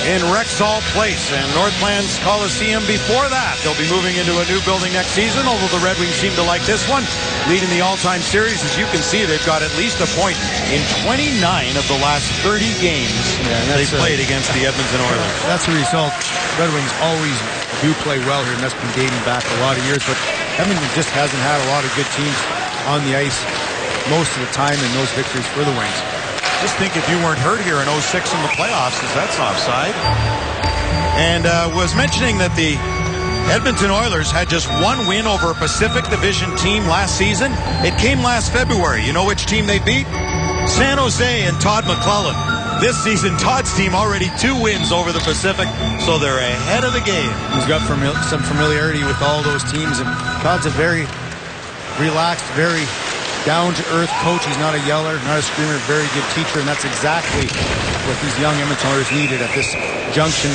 Speaker 7: in Rexall Place and Northlands Coliseum before that. They'll be moving into a new building next season, although the Red Wings seem to like this one. Leading the all-time series, as you can see, they've got at least a point in 29 of the last 30 games they played against the Edmonton Oilers.
Speaker 2: That's a result. Red Wings always do play well here, and that's been dating back a lot of years, but Edmonton just hasn't had a lot of good teams on the ice most of the time in those victories for the Wings.
Speaker 7: Just think if you weren't hurt here in 06 in the playoffs, as that's offside. And was mentioning that the Edmonton Oilers had just 1 win over a Pacific Division team last season. It came last February. You know which team they beat? San Jose and Todd McClellan. This season, Todd's team already 2 wins over the Pacific, so they're ahead of the game.
Speaker 2: He's got some familiarity with all those teams, and Todd's a very relaxed, very down-to-earth coach. He's not a yeller, not a screamer, very good teacher, and that's exactly what these young Edmonton Oilers needed at this junction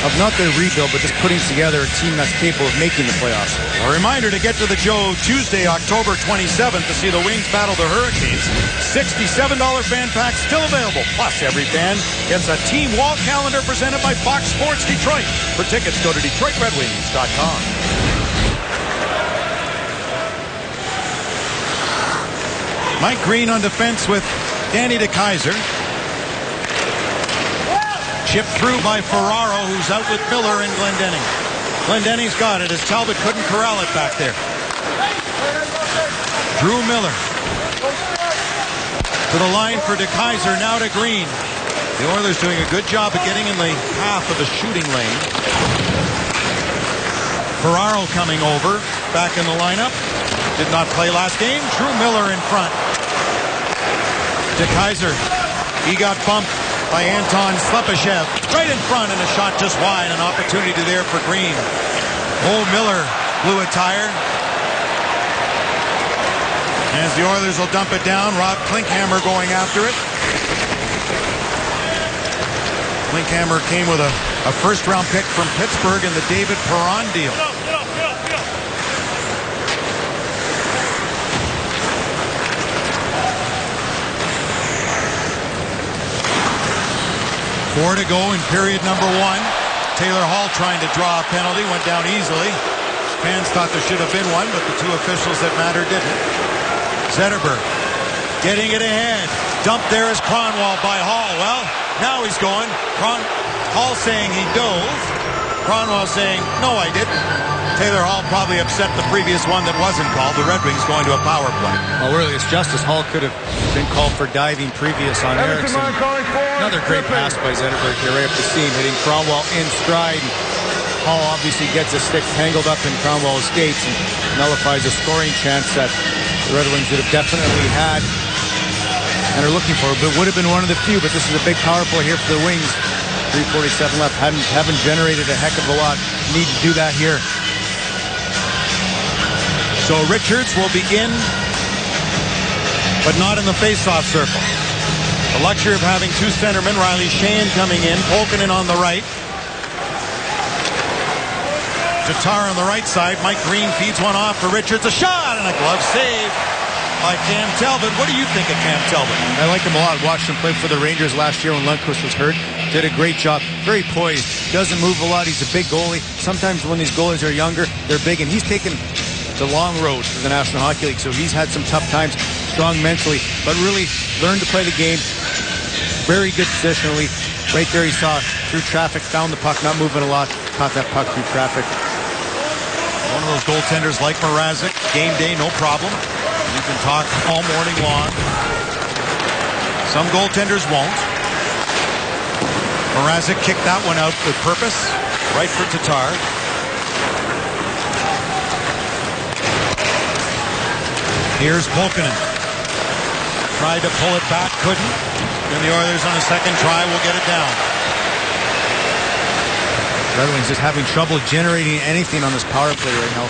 Speaker 2: of not their rebuild, but just putting together a team that's capable of making the playoffs.
Speaker 7: A reminder to get to the Joe Tuesday, October 27th, to see the Wings battle the Hurricanes. $67 fan pack still available. Plus, every fan gets a team wall calendar presented by Fox Sports Detroit. For tickets, go to DetroitRedWings.com. Mike Green on defense with Danny DeKeyser. Chipped through by Ferraro, who's out with Miller and Glendening. Glendening's got it as Talbot couldn't corral it back there. Drew Miller. To the line for DeKeyser, now to Green. The Oilers doing a good job of getting in the half of the shooting lane. Ferraro coming over, back in the lineup. Did not play last game. Drew Miller in front. De Kaiser. He got bumped by Anton Slepyshev. Right in front, and a shot just wide. An opportunity there for Green. Oh, Miller blew a tire. As the Oilers will dump it down, Rob Klinkhammer going after it. Klinkhammer came with a first-round pick from Pittsburgh in the David Perron deal. 4 to go in period number 1. Taylor Hall trying to draw a penalty, went down easily. Fans thought there should have been one, but the two officials that mattered didn't. Zetterberg getting it ahead. Dumped there is Kronwall by Hall. Well, now he's going. Hall saying he dove. Kronwall saying, no, I didn't. Taylor Hall probably upset the previous one that wasn't called. The Red Wings going to a power play.
Speaker 2: Well, really, it's justice. Hall could have been called for diving previous on Eriksson. Another great pass by Zetterberg here, right up the seam, hitting Kronwall in stride. Hall obviously gets a stick tangled up in Kronwall's skates and nullifies a scoring chance that the Red Wings would have definitely had and are looking for. But would have been one of the few, but this is a big power play here for the Wings. 3:47 left. Haven't generated a heck of a lot. Need to do that here.
Speaker 7: So Richards will begin, but not in the face-off circle. The luxury of having two centermen, Riley Shane coming in, Polkinen on the right. Tatar on the right side. Mike Green feeds one off for Richards. A shot and a glove save by Cam Talbot. What do you think of Cam Talbot?
Speaker 2: I like him a lot. Watched him play for the Rangers last year when Lundqvist was hurt. Did a great job. Very poised. Doesn't move a lot. He's a big goalie. Sometimes when these goalies are younger, they're big, and he's taken the long road to the National Hockey League, so he's had some tough times, strong mentally, but really learned to play the game. Very good positionally. Right there he saw through traffic, found the puck, not moving a lot, caught that puck through traffic.
Speaker 7: One of those goaltenders like Mrazek, game day, no problem. You can talk all morning long. Some goaltenders won't. Mrazek kicked that one out with purpose, right for Tatar. Here's Polkinen. Tried to pull it back, couldn't. And the Oilers on a second try will get it down.
Speaker 2: Red Wings just having trouble generating anything on this power play right now.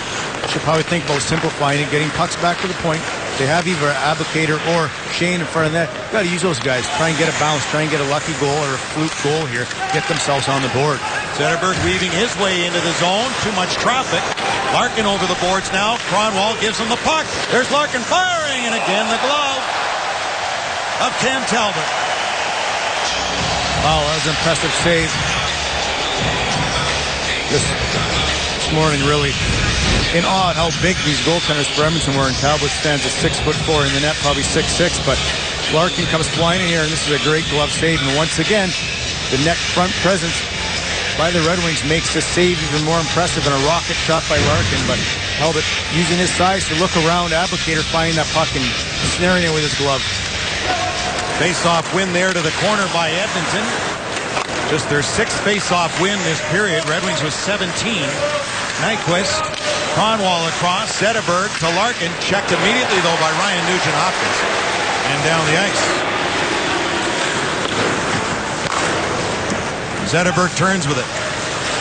Speaker 2: Should probably think about simplifying it, getting pucks back to the point. They have either Abdelkader or Shane in front of that. Got to use those guys. Try and get a bounce. Try and get a lucky goal or a fluke goal here. Get themselves on the board.
Speaker 7: Zetterberg weaving his way into the zone. Too much traffic. Larkin over the boards now. Kronwall gives him the puck. There's Larkin firing, and again the glove of Cam Talbot.
Speaker 2: Wow, that was an impressive save. This morning, really in awe at how big these goaltenders for Edmonton were, and Talbot stands at 6'4" in the net, probably 6'6", but Larkin comes flying in here, and this is a great glove save, and once again, the net front presence by the Red Wings makes this save even more impressive, and a rocket shot by Larkin, but Talbot using his size to look around, Abdelkader finding that puck and snaring it with his glove.
Speaker 7: Face-off win there to the corner by Edmonton. Just their 6th face-off win this period. Red Wings was 17. Nyquist, Kronwall across, Zetterberg to Larkin. Checked immediately, though, by Ryan Nugent-Hopkins. And down the ice. Zetterberg turns with it.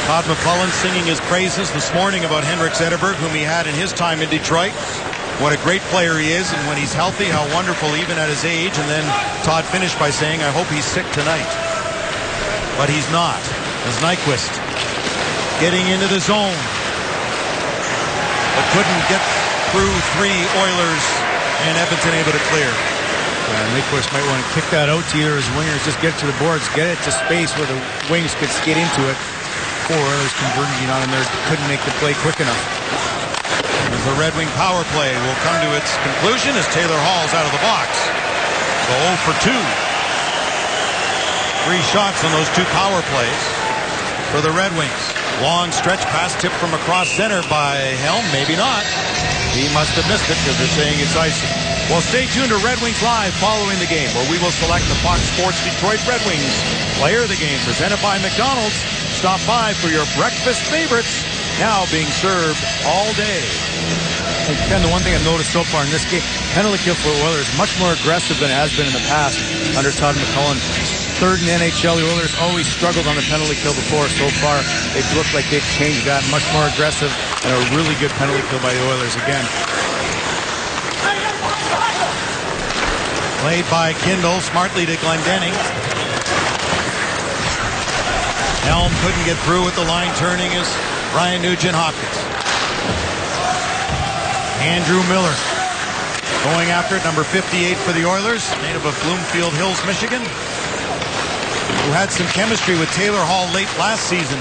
Speaker 7: Todd McClellan singing his praises this morning about Henrik Zetterberg, whom he had in his time in Detroit. What a great player he is, and when he's healthy, how wonderful even at his age. And then Todd finished by saying, I hope he's sick tonight. But he's not. As Nyquist getting into the zone. But couldn't get through 3 Oilers, and Edmonton able to clear.
Speaker 2: Nyquist might want to kick that out to either his wingers, just get it to the boards, get it to space where the wings could skate into it. 4 Oilers converging on him there, couldn't make the play quick enough.
Speaker 7: As the Red Wing power play will come to its conclusion as Taylor Hall's out of the box. So 0 for 2. 3 shots on those 2 power plays for the Red Wings. Long stretch pass tipped from across center by Helm. Maybe not. He must have missed it because they're saying it's icy. Well, stay tuned to Red Wings Live following the game, where we will select the Fox Sports Detroit Red Wings player of the game, presented by McDonald's. Stop by for your breakfast favorites now being served all day.
Speaker 2: And Ken, the one thing I've noticed so far in this game, penalty kill for the Oilers much more aggressive than it has been in the past under Todd McCullough. Third in the NHL, the Oilers always struggled on the penalty kill before. So far, they've looked like they've changed that. Much more aggressive and a really good penalty kill by the Oilers again.
Speaker 7: Played by Kindle, smartly to Glendening. Helm couldn't get through with the line turning as Ryan Nugent-Hopkins. Andrew Miller going after it, number 58 for the Oilers, native of Bloomfield Hills, Michigan, who had some chemistry with Taylor Hall late last season,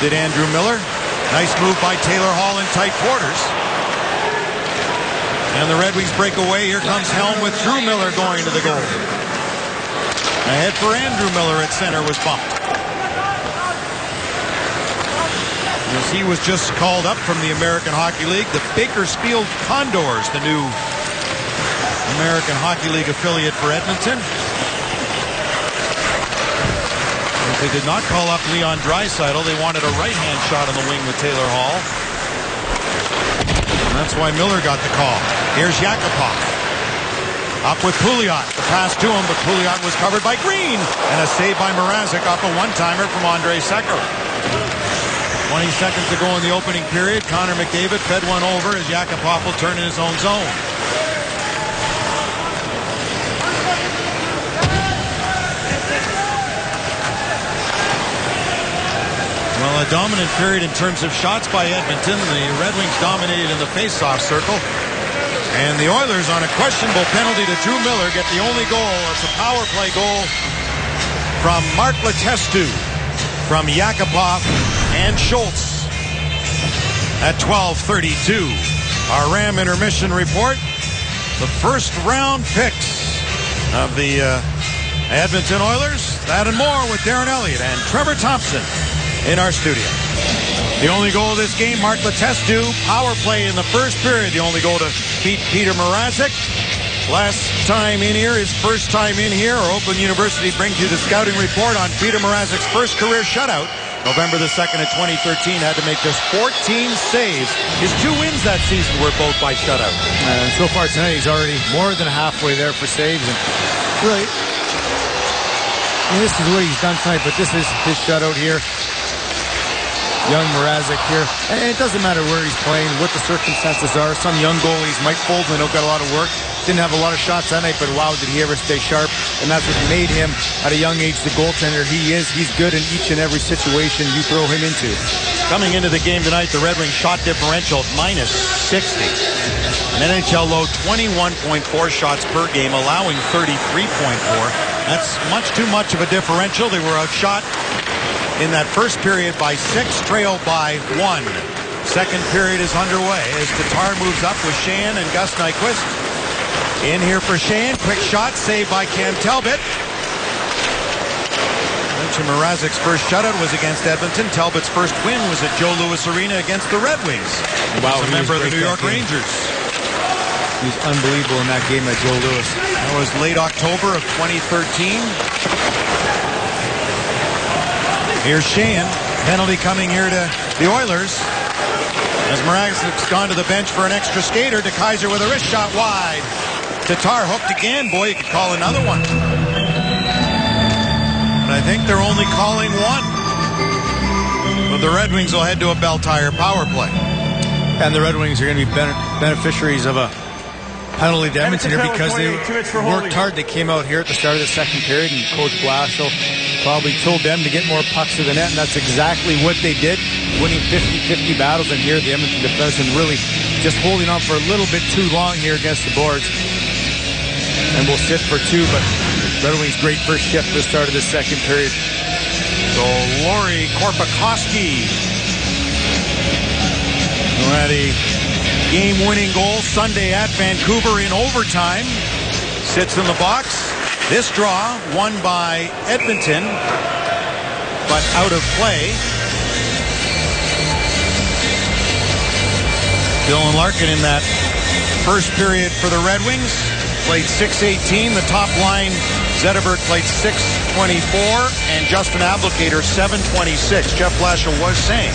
Speaker 7: did Andrew Miller. Nice move by Taylor Hall in tight quarters. And the Red Wings break away. Here comes Helm with Drew Miller going to the goal. Ahead for Andrew Miller at center was bumped. As he was just called up from the American Hockey League, the Bakersfield Condors, the new American Hockey League affiliate for Edmonton. If they did not call up Leon Draisaitl, they wanted a right-hand shot on the wing with Taylor Hall. And that's why Miller got the call. Here's Yakupov. Up with Pouliot. The pass to him, but Pouliot was covered by Green. And a save by Mrazek off a one-timer from Andrei Sekera. 20 seconds to go in the opening period. Connor McDavid fed one over as Yakupov will turn in his own zone. Well, a dominant period in terms of shots by Edmonton. The Red Wings dominated in the face-off circle. And the Oilers, on a questionable penalty to Drew Miller, get the only goal. It's a power play goal from Mark Letestu, from Yakupov and Schultz at 12:32. Our Ram intermission report. The first round picks of the Edmonton Oilers. That and more with Darren Elliott and Trevor Thompson in our studio. The only goal of this game, Mark Letestu, power play in the first period. The only goal to beat Peter Mrazek. Last time in here, his first time in here, our Oakland University brings you the scouting report on Peter Mrazek's first career shutout. November the 2nd of 2013, had to make just 14 saves. His 2 wins that season were both by shutout.
Speaker 2: And so far tonight, he's already more than halfway there for saves. And really, this is what he's done tonight, but this is his shutout here. Young Mrazek here. And it doesn't matter where he's playing, what the circumstances are. Some young goalies, Mike Foldman, got a lot of work. Didn't have a lot of shots that night, but wow, did he ever stay sharp. And that's what made him, at a young age, the goaltender he is. He's good in each and every situation you throw him into.
Speaker 7: Coming into the game tonight, the Red Wings shot differential minus 60. An NHL low 21.4 shots per game, allowing 33.4. That's much too much of a differential. They were outshot in that first period by 6, trailed by 1. Second period is underway as Tatar moves up with Sheahan and Gus Nyquist. In here for Sheahan, quick shot, saved by Cam Talbot. Mentioned Mrazek's first shutout was against Edmonton. Talbot's first win was at Joe Louis Arena against the Red Wings.
Speaker 2: Wow,
Speaker 7: he's a member of the New York Rangers.
Speaker 2: He was unbelievable in that game at Joe Louis.
Speaker 7: That was late October of 2013. Here's Sheahan. Penalty coming here to the Oilers. As Mrazek's gone to the bench for an extra skater. De Kaiser with a wrist shot wide. Tatar hooked again. Boy, you could call another one. But I think they're only calling one. But the Red Wings will head to a Bell Tire power play.
Speaker 2: And the Red Wings are going to be beneficiaries of a penalty to Edmonton here because they worked hard. They came out here at the start of the second period, and Coach Blashill probably told them to get more pucks to the net, and that's exactly what they did, winning 50-50 battles. And here the Edmonton defensemen really just holding on for a little bit too long here against the boards. And we'll sit for 2, but Red Wings great first shift at the start of the second period.
Speaker 7: So Lori Korpikoski, who had a game-winning goal Sunday at Vancouver in overtime, sits in the box. This draw won by Edmonton, but out of play. Dylan Larkin in that first period for the Red Wings played 6:18. The top line, Zetterberg played 6:24, and Justin Abdelkader 7:26. Jeff Blashill was saying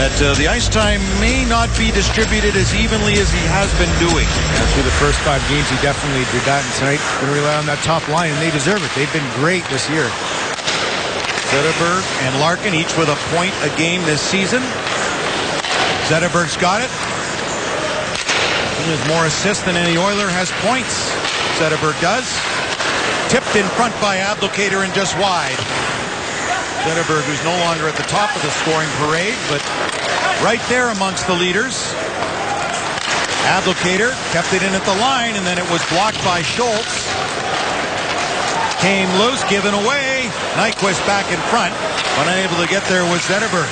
Speaker 7: that the ice time may not be distributed as evenly as he has been doing.
Speaker 2: Through the first 5 games, he definitely did that. And tonight, going to rely on that top line, and they deserve it. They've been great this year.
Speaker 7: Zetterberg and Larkin each with a point a game this season. Zetterberg's got it. He has more assists than any Oiler has points. Zetterberg does. Tipped in front by Abdelkader and just wide. Zetterberg, who's no longer at the top of the scoring parade, but right there amongst the leaders. Abdelkader kept it in at the line, and then it was blocked by Schultz. Came loose, given away. Nyquist back in front. Unable to get there was Zetterberg.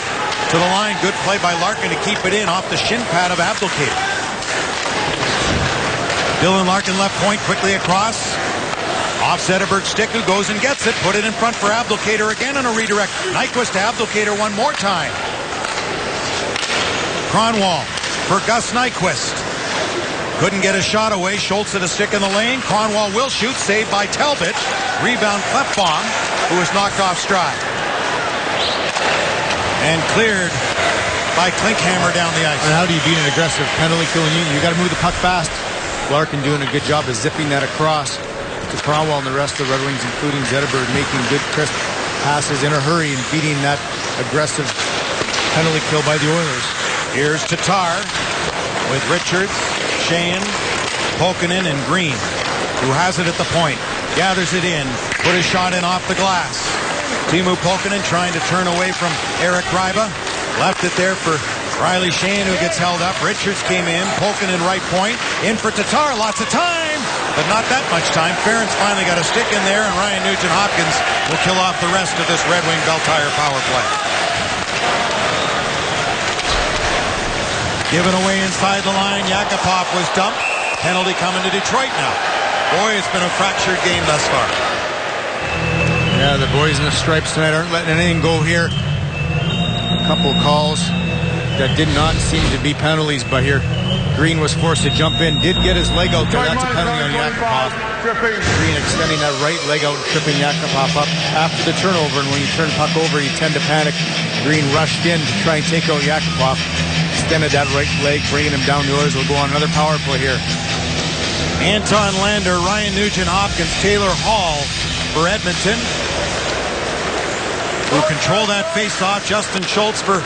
Speaker 7: To the line, good play by Larkin to keep it in off the shin pad of Abdelkader. Dylan Larkin left point, quickly across. Off Zetterberg's stick, who goes and gets it. Put it in front for Abdelkader again on a redirect. Nyquist to Abdelkader one more time. Kronwall for Gus Nyquist. Couldn't get a shot away. Schultz at a stick in the lane. Kronwall will shoot. Saved by Talbot. Rebound Klefbom, who was knocked off stride. And cleared by Klinkhammer down the ice.
Speaker 2: And how do you beat an aggressive penalty killing you? You got to move the puck fast. Larkin doing a good job of zipping that across to Kronwall and the rest of the Red Wings, including Zetterberg, making good crisp passes in a hurry and beating that aggressive penalty kill by the Oilers.
Speaker 7: Here's Tatar with Richards, Shane, Pokinen, and Green, who has it at the point. Gathers it in, put his shot in off the glass. Teemu Pokinen trying to turn away from Eric Ryba. Left it there for Riley Shane, who gets held up. Richards came in, Pokinen right point. In for Tatar, lots of time, but not that much time. Ferentz finally got a stick in there, and Ryan Nugent-Hopkins will kill off the rest of this Red Wing Bell Tire power play. Given away inside the line, Yakupov was dumped. Penalty coming to Detroit now. Boy, it's been a fractured game thus far.
Speaker 2: Yeah, the boys in the stripes tonight aren't letting anything go here. A couple calls that did not seem to be penalties, but here Green was forced to jump in, did get his leg out there. That's a penalty on Yakupov. Green extending that right leg out and tripping Yakupov up after the turnover, and when you turn the puck over, you tend to panic. Green rushed in to try and take out Yakupov, extended that right leg, bringing him down. The Oilers will go on another power play here.
Speaker 7: Anton Lander, Ryan Nugent-Hopkins, Taylor Hall for Edmonton, who control that face-off. Justin Schultz for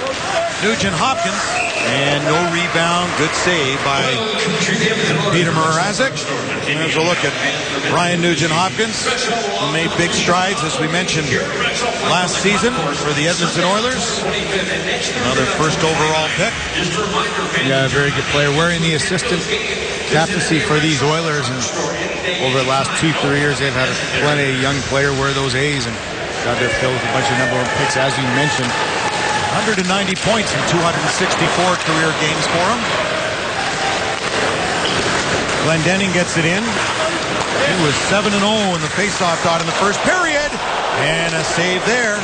Speaker 7: Nugent-Hopkins, and no rebound. Good save by Peter Mrazek. There's a look at Ryan Nugent-Hopkins, who made big strides, as we mentioned, last season for the Edmonton Oilers. Another first overall pick.
Speaker 2: Yeah, very good player. Wearing the assistant captaincy for these Oilers, and over the last 2-3 years, they've had plenty of young player wear those A's and got their fill with a bunch of number one picks, as you mentioned.
Speaker 7: 190 points in 264 career games for him. Glendening gets it in. He was 7-0 in the faceoff dot in the first period, and a save there.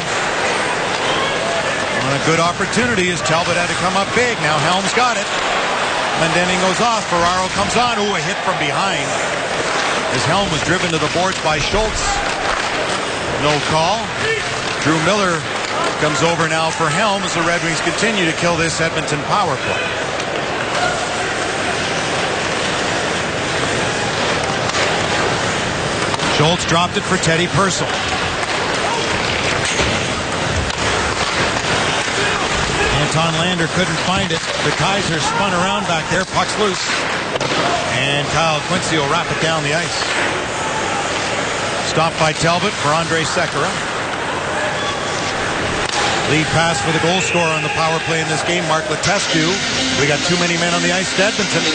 Speaker 7: On a good opportunity as Talbot had to come up big. Now Helms got it. Glendening goes off. Ferraro comes on. Ooh, a hit from behind. As Helm was driven to the boards by Schultz. No call. Drew Miller comes over now for Helm as the Red Wings continue to kill this Edmonton power play. Schultz dropped it for Teddy Purcell. Anton Lander couldn't find it. The Kaiser spun around back there. Puck's loose. And Kyle Quincy will wrap it down the ice. Stopped by Talbot for Andrei Sekera. Lead pass for the goal scorer on the power play in this game, Mark Letestu. We got too many men on the ice to Edmonton.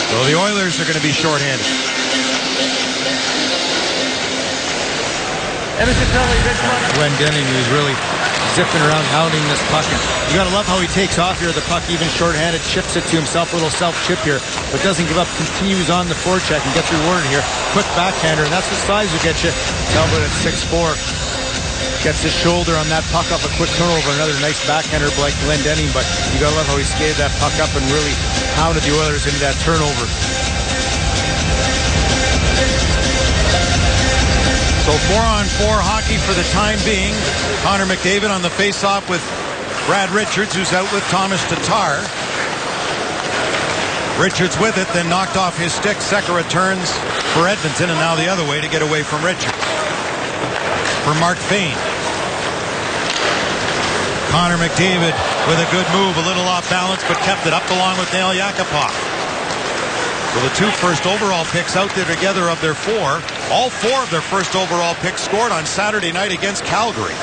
Speaker 7: So the Oilers are going to be shorthanded.
Speaker 2: Glendening, who's really zipping around, hounding this puck. And you got to love how he takes off here. The puck, even shorthanded, chips it to himself. A little self-chip here, but doesn't give up. Continues on the forecheck and gets rewarded here. Quick backhander, and that's the size will get you. Talbot at 6'4". Gets his shoulder on that puck off a quick turnover. Another nice backhander like Glendening, but you got to love how he skated that puck up and really hounded the Oilers into that turnover.
Speaker 7: So 4-on-4 hockey for the time being. Connor McDavid on the face-off with Brad Richards, who's out with Thomas Tatar. Richards with it, then knocked off his stick. Sekka returns for Edmonton, and now the other way to get away from Richards. For Mark Fane. Connor McDavid with a good move, a little off balance, but kept it up along with Nail Yakupov. So the 2 first overall picks out there together of their 4. All 4 of their first overall picks scored on Saturday night against Calgary.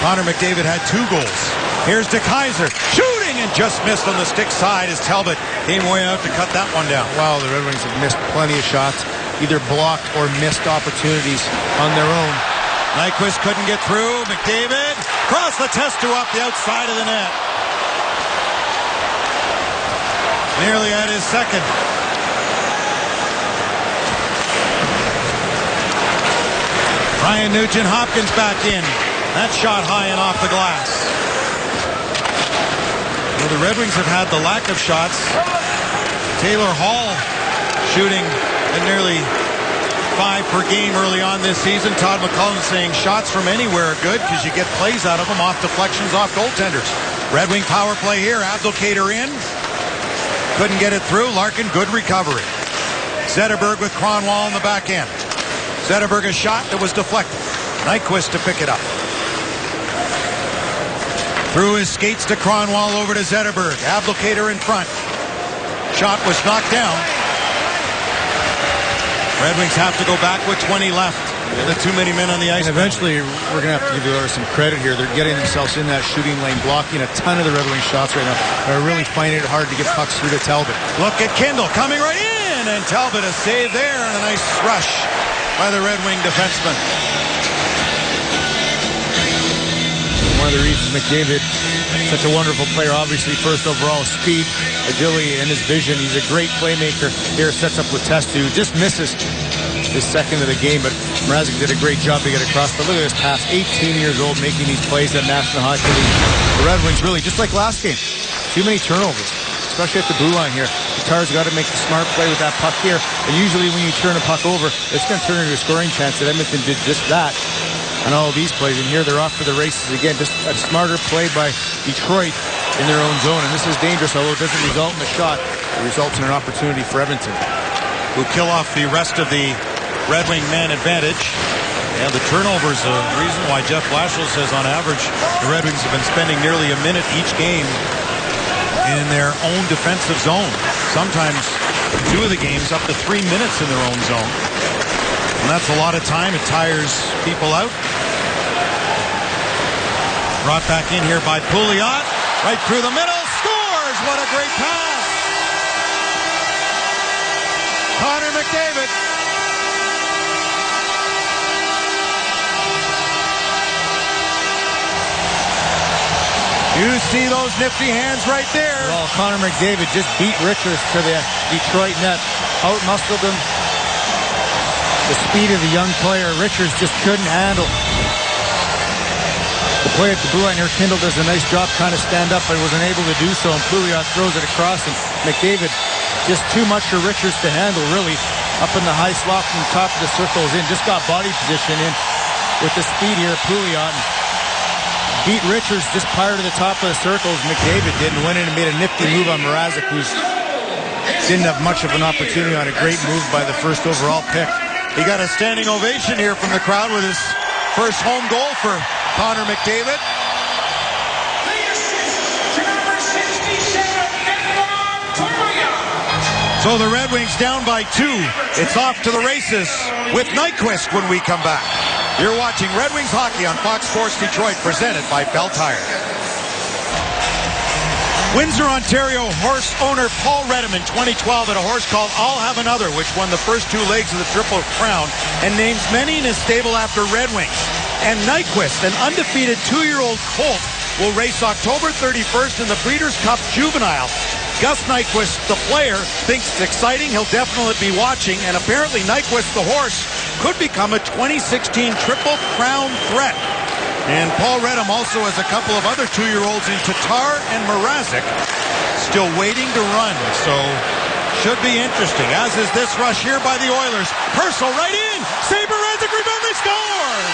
Speaker 7: Connor McDavid had 2 goals. Here's DeKeyser shooting and just missed on the stick side as Talbot came way out to cut that one down.
Speaker 2: Wow, the Red Wings have missed plenty of shots, either blocked or missed opportunities on their own.
Speaker 7: Nyquist couldn't get through. McDavid crossed the test to up the outside of the net. Nearly at his second. Ryan Nugent-Hopkins back in. That shot high and off the glass. Well, the Red Wings have had the lack of shots. Taylor Hall shooting at nearly 5 per game early on this season. Todd McCullough saying shots from anywhere are good because you get plays out of them off deflections off goaltenders. Red Wing power play here. Abdelkader in. Couldn't get it through. Larkin, good recovery. Zetterberg with Cronwall on the back end. Zetterberg a shot that was deflected. Nyquist to pick it up. Through his skates to Cronwall over to Zetterberg. Abdelkader in front. Shot was knocked down. Red Wings have to go back with 20 left. The too many men on the ice.
Speaker 2: And eventually, we're going to have to give the Oilers some credit here. They're getting themselves in that shooting lane, blocking a ton of the Red Wings shots right now. They're really finding it hard to get pucks through to Talbot.
Speaker 7: Look at Kindle coming right in, and Talbot a save there, and a nice rush by the Red Wing defenseman.
Speaker 2: One of the reasons McDavid, such a wonderful player, obviously first overall, speed, agility, and his vision. He's a great playmaker. Here sets up with Testu, just misses his second of the game, but Mrazek did a great job to get across. But look at this pass, 18 years old, making these plays at National Hockey League. The Red Wings really, just like last game, too many turnovers, especially at the blue line here. Tatar's got to make the smart play with that puck here. And usually when you turn a puck over, it's going to turn into a scoring chance. And Edmonton did just that on all of these plays. And here they're off for the races again. Just a smarter play by Detroit in their own zone. And this is dangerous, although it doesn't result in a shot. It results in an opportunity for Edmonton,
Speaker 7: who kill off the rest of the Red Wing man advantage. And the turnovers are the reason why Jeff Blashill says on average the Red Wings have been spending nearly a minute each game in their own defensive zone. Sometimes 2 of the games up to 3 minutes in their own zone. And that's a lot of time. It tires people out. Brought back in here by Pouliot. Right through the middle. Scores! What a great pass! Connor McDavid. You see those nifty hands right there.
Speaker 2: Well, Connor McDavid just beat Richards to the Detroit net. Out-muscled him. The speed of the young player, Richards just couldn't handle. The play at the blue line here, Kindle does a nice job trying to stand up, but wasn't able to do so, and Pouliot throws it across, and McDavid just too much for Richards to handle, really. Up in the high slot from the top of the circles in, just got body position in with the speed here, Pouliot. Beat Richards just prior to the top of the circles. McDavid didn't win it and made a nifty move on Mrazek, who didn't have much of an opportunity on a great move by the first overall pick.
Speaker 7: He got a standing ovation here from the crowd with his first home goal for Connor McDavid. So the Red Wings down by 2. It's off to the races with Nyquist when we come back. You're watching Red Wings hockey on Fox Sports Detroit, presented by Bell Tire. Windsor, Ontario horse owner Paul Redham in 2012 had a horse called I'll Have Another, which won the first 2 legs of the Triple Crown and names many in his stable after Red Wings. And Nyquist, an undefeated 2-year-old colt, will race October 31st in the Breeders' Cup Juvenile. Gus Nyquist, the player, thinks it's exciting. He'll definitely be watching. And apparently Nyquist, the horse, could become a 2016 Triple Crown threat. And Paul Redham also has a couple of other 2-year-olds in Tatar and Mrazek still waiting to run. So should be interesting, as is this rush here by the Oilers. Purcell right in. Save Mrazek, rebound, they scores!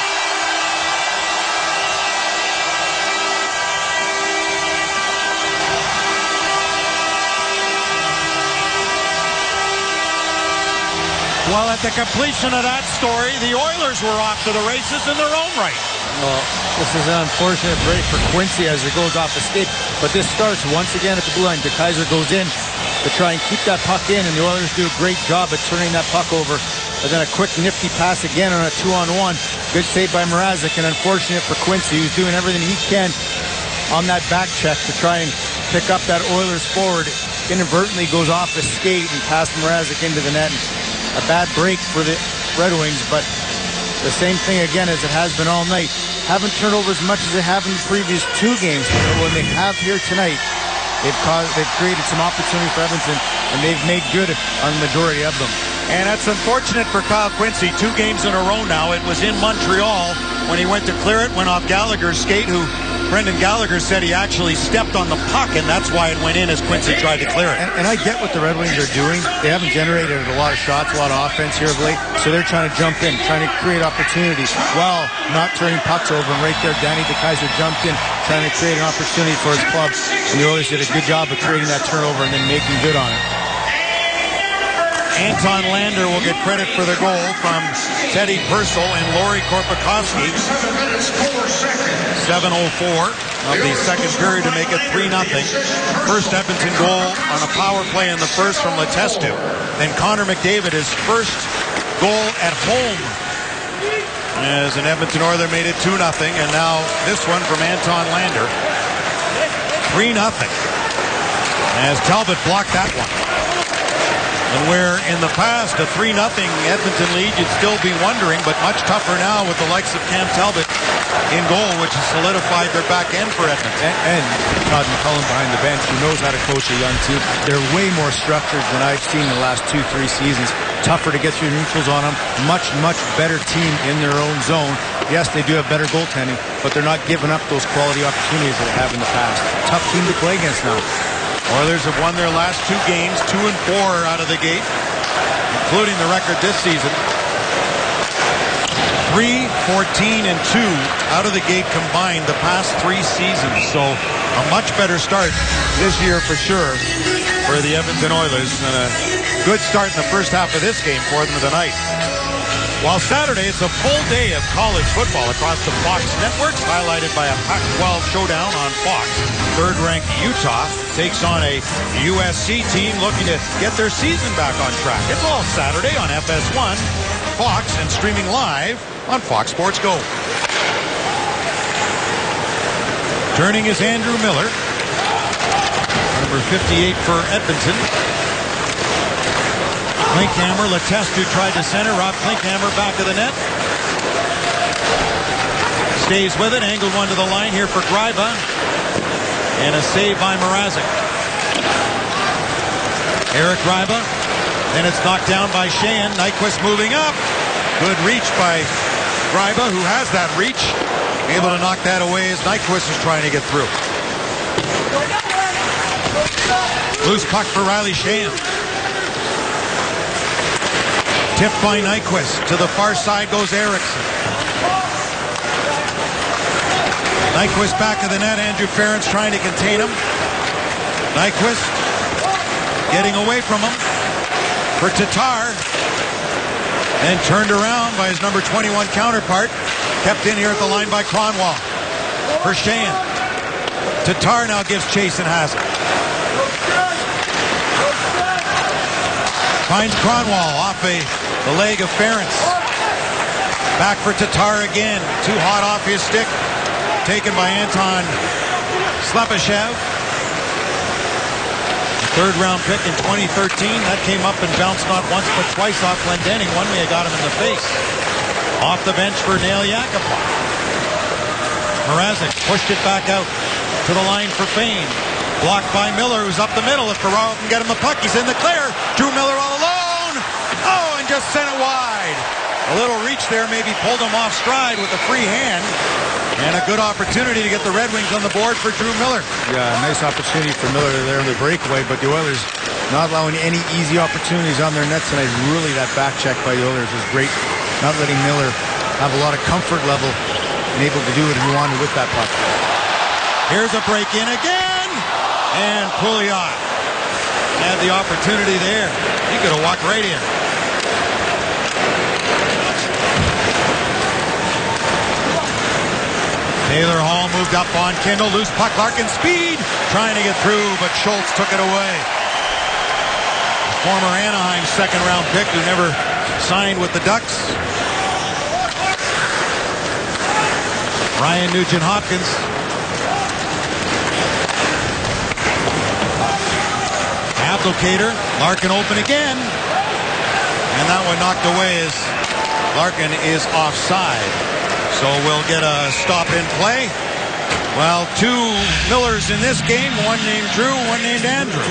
Speaker 7: Well, at the completion of that story, the Oilers were off to the races in their own right.
Speaker 2: Well, this is an unfortunate break for Quincy as it goes off the skate. But this starts once again at the blue line. DeKaiser goes in to try and keep that puck in, and the Oilers do a great job at turning that puck over. But then a quick nifty pass again on a 2-on-1. Good save by Mrazek, and unfortunate for Quincy, who's doing everything he can on that back check to try and pick up that Oilers forward. Inadvertently goes off the skate and past Mrazek into the net. A bad break for the Red Wings, but the same thing again as it has been all night. Haven't turned over as much as they have in the previous two games, but when they have here tonight, they've created some opportunity for Edmonton, and they've made good on the majority of them.
Speaker 7: And that's unfortunate for Kyle Quincy. 2 games in a row now. It was in Montreal when he went to clear it, went off Gallagher's skate, who Brendan Gallagher said he actually stepped on the puck, and that's why it went in as Quincy tried to clear it.
Speaker 2: And I get what the Red Wings are doing. They haven't generated a lot of shots, a lot of offense here of late, so they're trying to jump in, trying to create opportunities while not turning pucks over. And right there, Danny DeKaiser jumped in, trying to create an opportunity for his club. And the Oilers did a good job of creating that turnover and then making good on it.
Speaker 7: Anton Lander will get credit for the goal from Teddy Purcell and Lori Korpikoski. 7:04 of the second period to make it 3-0. First Edmonton goal on a power play in the first from Letestu. Then Connor McDavid, his first goal at home as an Edmonton Oiler, made it 2-0. And now this one from Anton Lander. 3-0. As Talbot blocked that one. And where in the past a 3-0 Edmonton lead, you'd still be wondering, but much tougher now with the likes of Cam Talbot in goal, which has solidified their back end for Edmonton.
Speaker 2: And Todd McCullum behind the bench, who knows how to coach a young team. They're way more structured than I've seen in the last 2-3 seasons. Tougher to get through neutrals on them. Much, much better team in their own zone. Yes, they do have better goaltending, but they're not giving up those quality opportunities that they have in the past. Tough team to play against now.
Speaker 7: Oilers have won their last 2 games, 2-4 out of the gate, including the record this season. 3-14-2 out of the gate combined the past 3 seasons. So a much better start this year for sure for the Edmonton Oilers, and a good start in the first half of this game for them tonight. While Saturday, it's a full day of college football across the Fox networks, highlighted by a Pac-12 showdown on Fox. Third-ranked Utah takes on a USC team looking to get their season back on track. It's all Saturday on FS1, Fox, and streaming live on Fox Sports Go. Turning is Andrew Miller, number 58 for Edmonton. Klinkhammer, Letestu tried to center. Rob Klinkhammer back of the net. Stays with it. Angled one to the line here for Gryba. And a save by Mrazek. Eric Gryba. Then it's knocked down by Sheahan. Nyquist moving up. Good reach by Gryba, who has that reach. Able to knock that away as Nyquist is trying to get through. Loose puck for Riley Sheahan. Tipped by Nyquist. To the far side goes Eriksson. Nyquist back of the net. Andrew Ferentz trying to contain him. Nyquist getting away from him. For Tatar. Then turned around by his number 21 counterpart. Kept in here at the line by Cronwall. For Sheahan. Tatar now gives chase and has it. Finds Cronwall off the leg of Ferentz. Back for Tatar again. Too hot off his stick. Taken by Anton Slepyshev. Third round pick in 2013. That came up and bounced not once but twice off Glendening. One way it got him in the face. Off the bench for Nail Yakupov. Mrazek pushed it back out to the line for Fane. Blocked by Miller, who's up the middle. If Ferraro can get him the puck, he's in the clear. Drew Miller all alone. Oh, and just sent it wide. A little reach there, maybe pulled him off stride with a free hand. And a good opportunity to get the Red Wings on the board for Drew Miller.
Speaker 2: Yeah, nice opportunity for Miller there in the breakaway, but the Oilers not allowing any easy opportunities on their nets tonight. Really, that back check by the Oilers was great. Not letting Miller have a lot of comfort level and able to do what he wanted with that puck.
Speaker 7: Here's a break in again, and Pouliot had the opportunity there. He could have walked right in. Taylor Hall moved up on Kindle, loose puck, Larkin speed, trying to get through, but Schultz took it away. Former Anaheim second-round pick who never signed with the Ducks. Ryan Nugent-Hopkins. Applicator, Larkin open again. And that one knocked away as Larkin is offside. So we'll get a stop in play. Well, two Millers in this game, one named Drew, one named Andrew.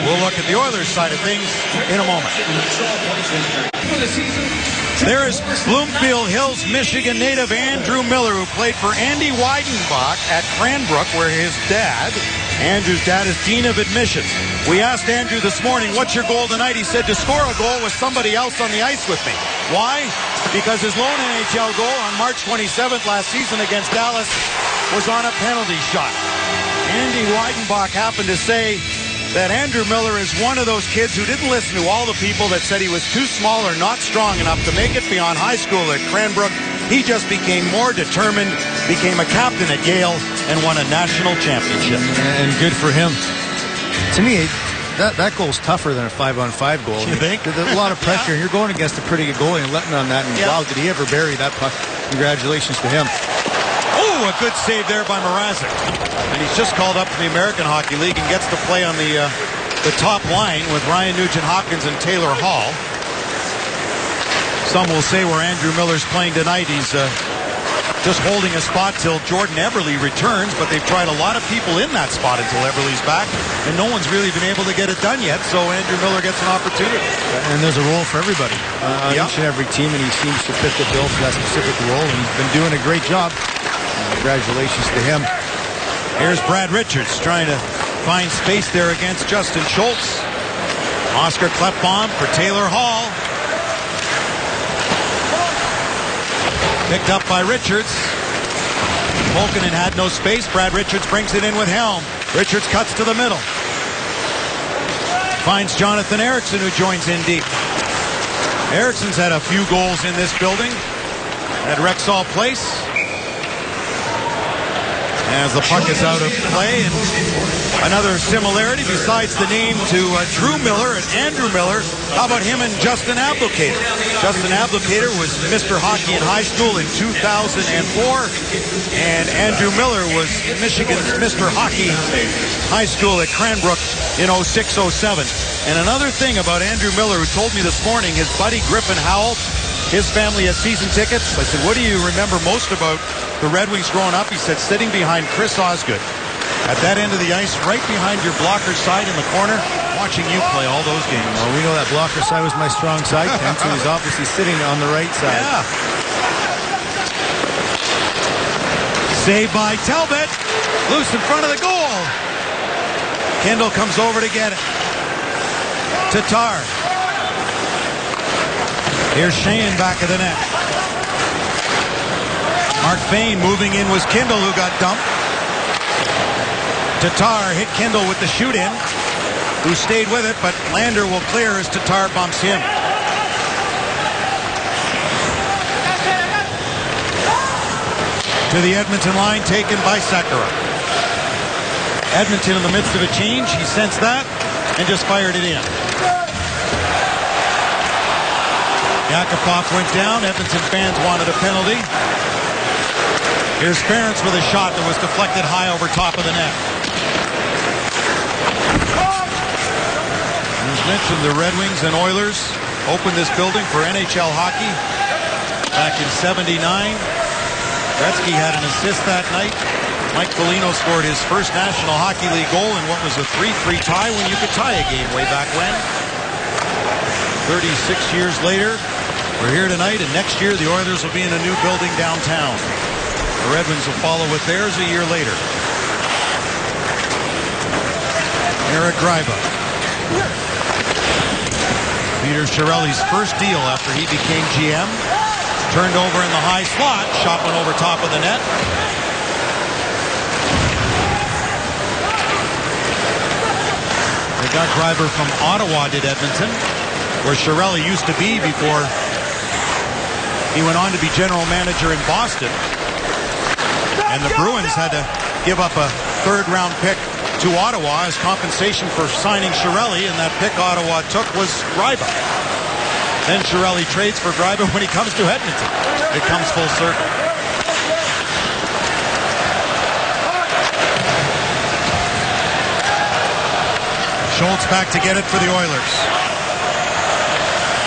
Speaker 7: We'll look at the Oilers side of things in a moment. There is Bloomfield Hills, Michigan native Andrew Miller, who played for Andy Weidenbach at Cranbrook, where his dad, Andrew's dad, is Dean of Admissions. We asked Andrew this morning, what's your goal tonight? He said, to score a goal with somebody else on the ice with me. Why? Because his lone NHL goal on March 27th last season against Dallas was on a penalty shot. Andy Weidenbach happened to say that Andrew Miller is one of those kids who didn't listen to all the people that said he was too small or not strong enough to make it beyond high school at Cranbrook. He just became more determined, became a captain at Yale, and won a national championship.
Speaker 2: And good for him. To me, that goal's tougher than a 5-on-5 goal.
Speaker 7: You think?
Speaker 2: There's a lot of pressure. You're going against a pretty good goalie and letting on that. And wow, did he ever bury that puck? Congratulations to him.
Speaker 7: Oh, a good save there by Mrazek. And he's just called up to the American Hockey League and gets to play on the top line with Ryan Nugent-Hopkins and Taylor Hall. Some will say where Andrew Miller's playing tonight, he's just holding a spot till Jordan Eberle returns, but they've tried a lot of people in that spot until Eberle's back, and no one's really been able to get it done yet, so Andrew Miller gets an opportunity.
Speaker 2: And there's a role for everybody on each and every team, and he seems to fit the bill for that specific role, and he's been doing a great job. Congratulations to him.
Speaker 7: Here's Brad Richards trying to find space there against Justin Schultz. Oscar Kleppbaum for Taylor Hall. Picked up by Richards. Volkinen had no space. Brad Richards brings it in with Helm. Richards cuts to the middle. Finds Jonathan Eriksson, who joins in deep. Eriksson's had a few goals in this building at Rexall Place. As the puck is out of play, and another similarity besides the name to Drew Miller and Andrew Miller. How about him and Justin Applicator? Justin Applicator was Mr. Hockey in high school in 2004, and Andrew Miller was Michigan's Mr. Hockey high school at Cranbrook in 06-07. And another thing about Andrew Miller, who told me this morning, his buddy Griffin Howell, his family has season tickets. I said, what do you remember most about the Red Wings growing up? He said, sitting behind Chris Osgood at that end of the ice, right behind your blocker side in the corner, watching you play all those games.
Speaker 2: Well, we know that blocker side was my strong side, Ken, so he's obviously sitting on the right side.
Speaker 7: Yeah. Saved by Talbot. Loose in front of the goal. Kendall comes over to get it. Tatar. Here's Shane back of the net. Mark Bain moving in was Kindle, who got dumped. Tatar hit Kindle with the shoot-in, who stayed with it, but Lander will clear as Tatar bumps him. To the Edmonton line, taken by Sekera. Edmonton in the midst of a change. He sensed that and just fired it in. Yakupov went down. Edmonton fans wanted a penalty. Here's Ferentz with a shot that was deflected high over top of the net. As mentioned, the Red Wings and Oilers opened this building for NHL hockey back in '79. Gretzky had an assist that night. Mike Foligno scored his first National Hockey League goal in what was a 3-3 tie when you could tie a game way back when. 36 years later, we're here tonight, and next year the Oilers will be in a new building downtown. The Red Wings will follow with theirs a year later. Eric Gryba. Peter Chiarelli's first deal after he became GM. Turned over in the high slot. Shot went over top of the net. They got driver from Ottawa, did Edmonton, where Chiarelli used to be before he went on to be general manager in Boston. And the Bruins had to give up a third-round pick to Ottawa as compensation for signing Chiarelli, and that pick Ottawa took was Greiba. Then Chiarelli trades for Greiba when he comes to Edmonton. It comes full circle. Schultz back to get it for the Oilers.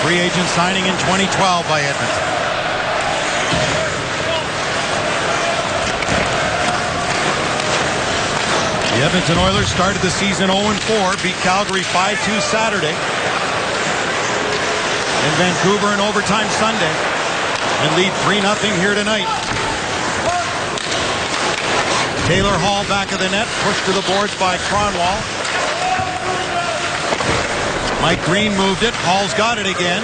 Speaker 7: Free agent signing in 2012 by Edmonton. The Edmonton Oilers started the season 0-4, beat Calgary 5-2 Saturday. In Vancouver in overtime Sunday, and lead 3-0 here tonight. Taylor Hall back of the net, pushed to the boards by Cronwall. Mike Green moved it. Hall's got it again.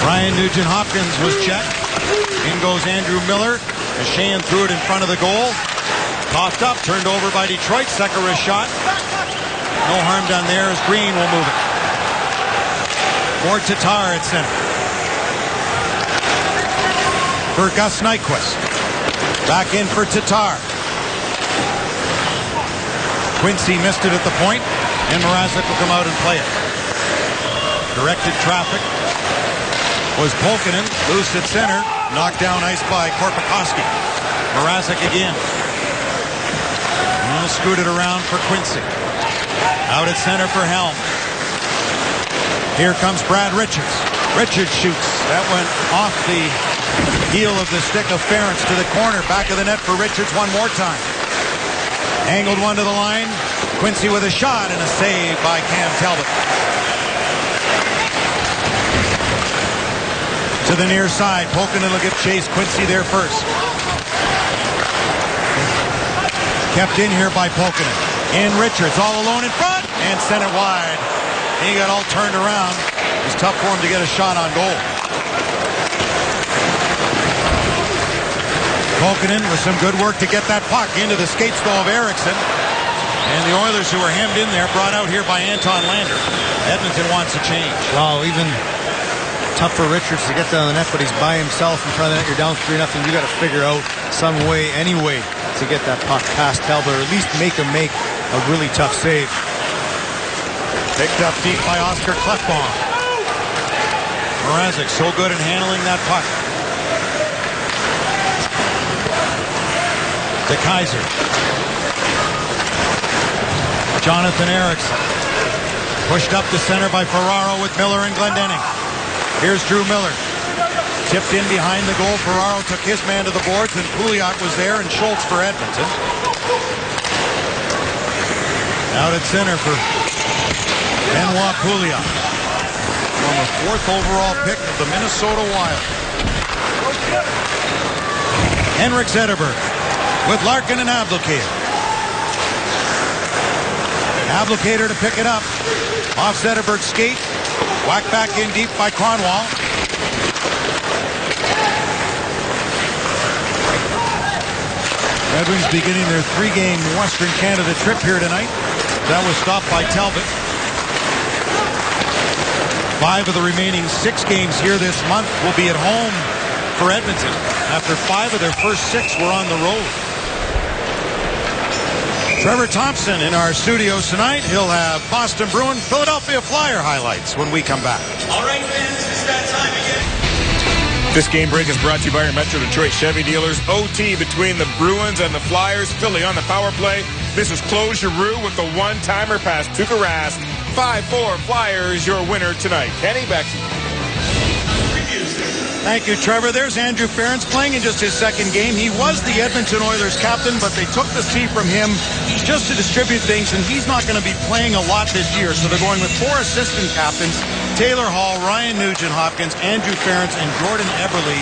Speaker 7: Ryan Nugent-Hopkins was checked. In goes Andrew Miller. Sheahan threw it in front of the goal. Tossed up, turned over by Detroit. Sekera's shot. No harm done there as Green will move it. For Tatar at center. For Gus Nyquist. Back in for Tatar. Quincy missed it at the point, and Mrazek will come out and play it. Directed traffic was Polkinen, loose at center, knocked down ice by Korpikoski. Mrazek again. Now scooted around for Quincy. Out at center for Helm. Here comes Brad Richards. Richards shoots. That went off the heel of the stick of Ferentz to the corner. Back of the net for Richards one more time. Angled one to the line. Quincy with a shot and a save by Cam Talbot. To the near side. Polkinen will give chase. Quincy there first. Kept in here by Polkinen. In Richards all alone in front and sent it wide. He got all turned around. It's tough for him to get a shot on goal. Polkinen with some good work to get that puck into the skates though of Eriksson. And the Oilers, who were hemmed in there, brought out here by Anton Lander. Edmonton wants a change.
Speaker 2: Wow, even tough for Richards to get down the net, but he's by himself in front of the net. You're down 3-0. You got to figure out some way, any way, to get that puck past Talbot, or at least make him make a really tough save.
Speaker 7: Picked up deep by Oscar Klefbom. Mrazek so good in handling that puck. To Kaiser. Jonathan Eriksson. Pushed up to center by Ferraro with Miller and Glendening. Here's Drew Miller. Tipped in behind the goal. Ferraro took his man to the boards, and Pouliot was there, and Schultz for Edmonton. Out at center for Benoit Pouliot. Former 4th overall pick of the Minnesota Wild. Henrik Zetterberg with Larkin and Abdelkader. Abdelkader to pick it up. Off Zetterberg's skate. Whacked back in deep by Cronwall. Redwings beginning their 3-game Western Canada trip here tonight. That was stopped by Talbot. 5 of the remaining 6 games here this month will be at home for Edmonton, after 5 of their first 6 were on the road. Trevor Thompson in our studios tonight. He'll have Boston Bruin, Philadelphia Flyer highlights when we come back.
Speaker 10: All right, fans, it's that time again.
Speaker 5: This game break is brought to you by your Metro Detroit Chevy dealers. OT between the Bruins and the Flyers. Philly on the power play. This is Claude Giroux with the one-timer past Tuukka Rask. 5-4 Flyers, your winner tonight. Kenny, back to you.
Speaker 1: Thank you, Trevor. There's Andrew Ferentz playing in just his 2nd game. He was the Edmonton Oilers captain, but they took the C from him just to distribute things, and he's not going to be playing a lot this year. So they're going with 4 assistant captains: Taylor Hall, Ryan Nugent-Hopkins, Andrew Ferentz, and Jordan Eberle,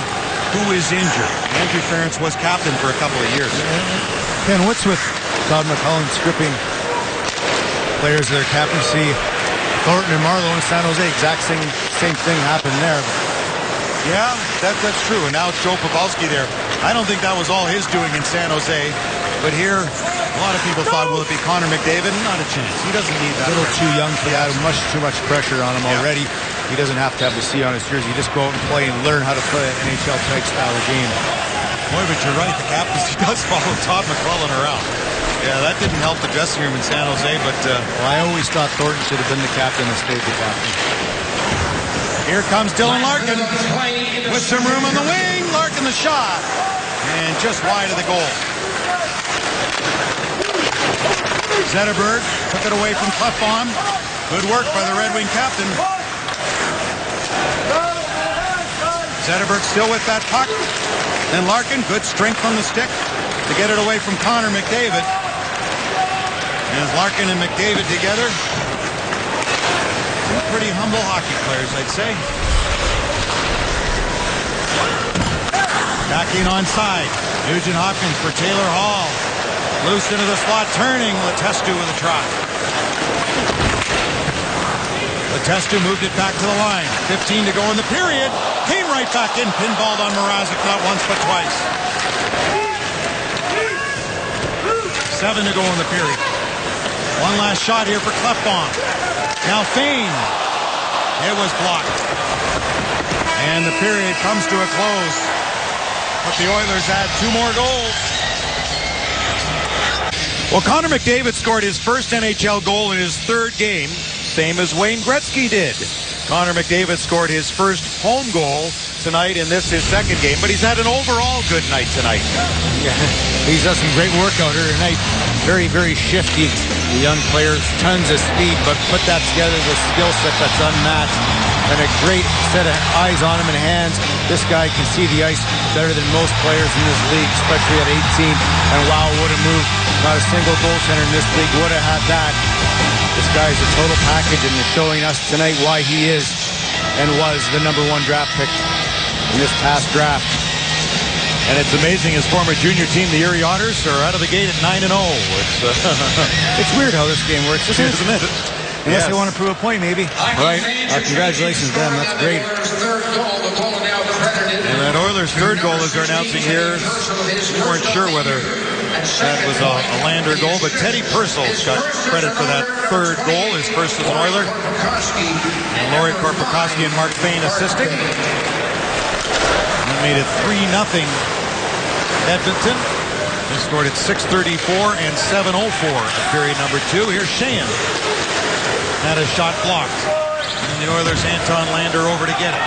Speaker 1: who is injured. Andrew Ferentz was captain for a couple of years.
Speaker 2: Ken, what's with Todd McCullough stripping players of their captaincy Thornton and Marlowe in San Jose, exact same thing happened there.
Speaker 7: Yeah, that's true. And now it's Joe Pavelski there. I don't think that was all his doing in San Jose. But here, a lot of people thought, will it be Connor McDavid? Not a chance. He doesn't need that.
Speaker 2: A little too young for that. Much too much pressure on him already. He doesn't have to have the C on his jersey. Just go out and play and learn how to play an NHL-type style of game.
Speaker 7: Boy, but you're right. The captain, he does follow Todd McClellan around. Yeah, that didn't help the dressing room in San Jose, but...
Speaker 2: well, I always thought Thornton should have been the captain and stayed the captain.
Speaker 7: Here comes Dylan Larkin with some room on the wing. Larkin the shot. And just wide of the goal. Zetterberg took it away from Klefbom. Good work by the Red Wing captain. Zetterberg still with that puck. Then Larkin, good strength on the stick to get it away from Connor McDavid. And Larkin and McDavid together, two pretty humble hockey players, I'd say. Backing onside. Nugent Hopkins for Taylor Hall. Loose into the slot, turning. Letestu with a try. Letestu moved it back to the line. 15 to go in the period. Came right back in, pinballed on Mrazek, not once but twice. 7 to go in the period. One last shot here for Klefbom. Now Fane. It was blocked. And the period comes to a close. But the Oilers add 2 more goals. Well, Connor McDavid scored his first NHL goal in his 3rd game, same as Wayne Gretzky did. Connor McDavid scored his first home goal tonight in this his 2nd game, but he's had an overall good night tonight.
Speaker 2: Yeah, he's done some great work out here tonight. Very, very shifty. The young players, tons of speed, but put that together with a skill set that's unmatched and a great set of eyes on him and hands. This guy can see the ice better than most players in this league, especially at 18. And wow, what a move. Not a single goaltender in this league would have had that. This guy is a total package and is showing us tonight why he is and was the #1 draft pick in this past draft.
Speaker 7: And it's amazing his former junior team, the Erie Otters, are out of the gate at 9-0.
Speaker 2: It's weird how this game works, isn't it? Unless they want to prove a point, maybe.
Speaker 7: Right.
Speaker 2: Congratulations to them. That's great.
Speaker 7: And that Oilers' 3rd goal, as they're announcing here, we weren't sure whether that was a Lander goal, but Teddy Purcell's got credit for that 3rd goal, his first as an Oiler. And Laurie Korpikoski and Mark Fane assisting. That made it 3-0 Edmonton. They scored at 6:34 and 7:04 at period number 2. Here's Sheahan. Had a shot blocked. And the Oilers' Anton Lander over to get it.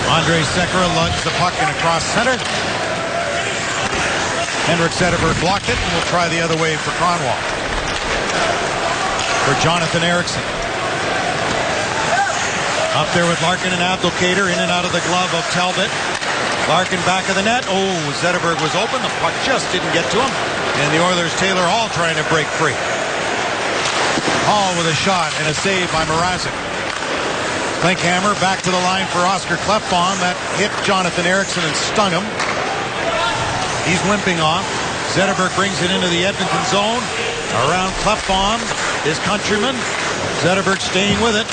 Speaker 7: Andre Sekera lugs the puck in across center. Henrik Zetterberg blocked it, and we'll try the other way for Kronwall. For Jonathan Ericsson. Up there with Larkin and Abdelkader, in and out of the glove of Talbot. Larkin back of the net. Oh, Zetterberg was open. The puck just didn't get to him. And the Oilers' Taylor Hall trying to break free. Hall with a shot and a save by Mrazek. Klinkhammer back to the line for Oscar Klefbom. That hit Jonathan Ericsson and stung him. He's limping off. Zetterberg brings it into the Edmonton zone. Around Klefbom, his countryman. Zetterberg staying with it.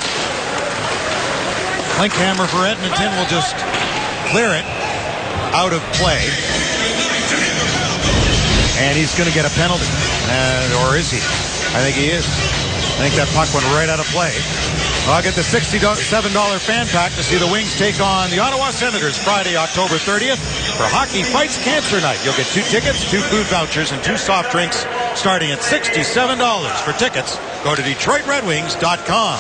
Speaker 7: Klinkhammer for Edmonton will just clear it out of play. And he's going to get a penalty. Or is he? I think he is. I think that puck went right out of play. I'll get the $67 fan pack to see the Wings take on the Ottawa Senators Friday, October 30th for Hockey Fights Cancer Night. You'll get 2 tickets, 2 food vouchers, and 2 soft drinks starting at $67. For tickets, go to DetroitRedWings.com.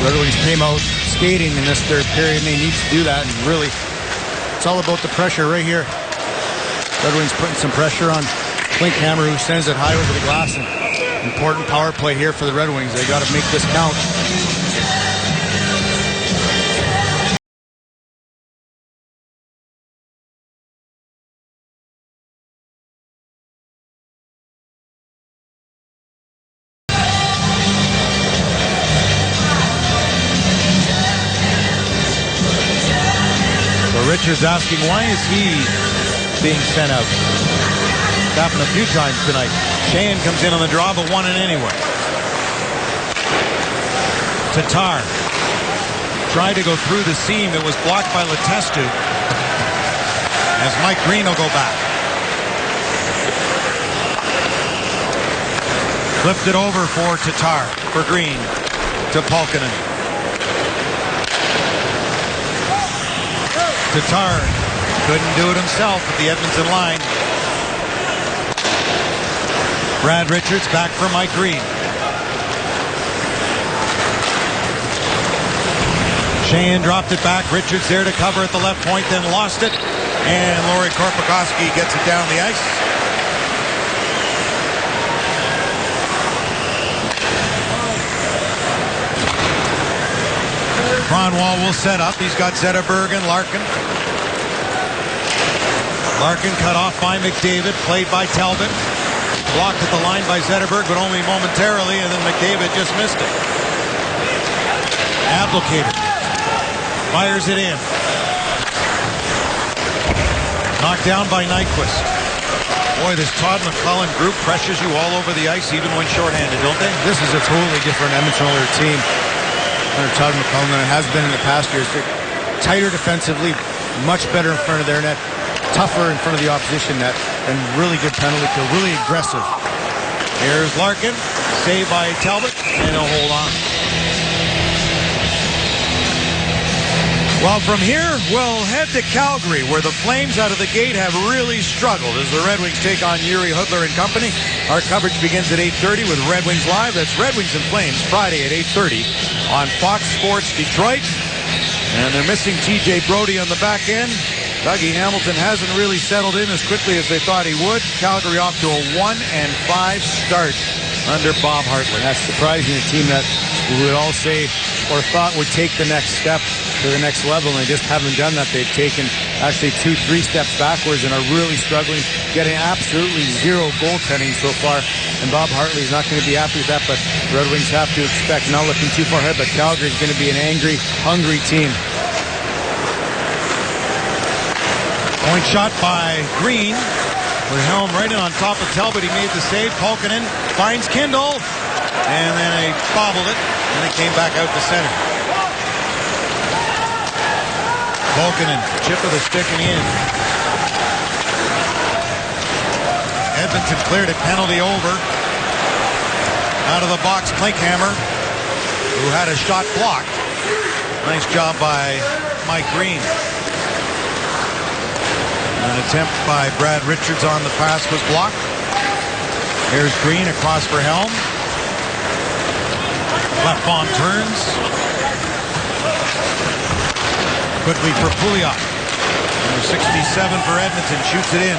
Speaker 2: Red Wings came out skating in this 3rd period, and they need to do that. And really, it's all about the pressure right here. Red Wings putting some pressure on Klinkhammer, who sends it high over the glass. And important power play here for the Red Wings. They got to make this count.
Speaker 7: So Richards asking, why is he being sent out? happened a few times tonight. Shane comes in on the draw, but won it anyway. Tatar tried to go through the seam. It was blocked by Letestu. As Mike Green will go back. Flipped it over for Tatar, for Green, to Polkinen. Tatar couldn't do it himself at the Edmonton line. Brad Richards back for Mike Green. Shane dropped it back. Richards there to cover at the left point, then lost it. And Lori Korpikoski gets it down the ice. Cronwall will set up. He's got Zetterberg and Larkin. Larkin cut off by McDavid, played by Talbot. Blocked at the line by Zetterberg, but only momentarily, and then McDavid just missed it. Abdelkader fires it in. Knocked down by Nyquist. Boy, this Todd McClellan group pressures you all over the ice, even when shorthanded, don't they?
Speaker 2: This is a totally different Edmonton Oilers team under Todd McClellan than it has been in the past years. They're tighter defensively, much better in front of their net, tougher in front of the opposition net, and really good penalty kill, really aggressive.
Speaker 7: Here's Larkin, saved by Talbot, and he'll hold on. Well, from here, we'll head to Calgary, where the Flames out of the gate have really struggled as the Red Wings take on Yuri Hudler and company. Our coverage begins at 8:30 with Red Wings Live. That's Red Wings and Flames, Friday at 8:30 on Fox Sports Detroit. And they're missing TJ Brody on the back end. Dougie Hamilton hasn't really settled in as quickly as they thought he would. Calgary off to a 1-5 start under Bob Hartley.
Speaker 2: That's surprising, a team that we would all say or thought would take the next step to the next level, and they just haven't done that. They've taken actually 2-3 steps backwards and are really struggling, getting absolutely zero goaltending so far. And Bob Hartley is not going to be happy with that, but the Red Wings have to expect, not looking too far ahead, but Calgary is going to be an angry, hungry team.
Speaker 7: Point shot by Green. With Helm right in on top of Talbot. He made the save. Polkinen finds Kindle. And then he bobbled it. And it came back out to center. Polkinen, chip of the stick and in. Edmonton cleared it. Penalty over. Out of the box, Klinkhammer, who had a shot blocked. Nice job by Mike Green. An attempt by Brad Richards on the pass was blocked. Here's Green across for Helm. Left bomb turns. Quickly for Pouliot. Number 67 for Edmonton shoots it in.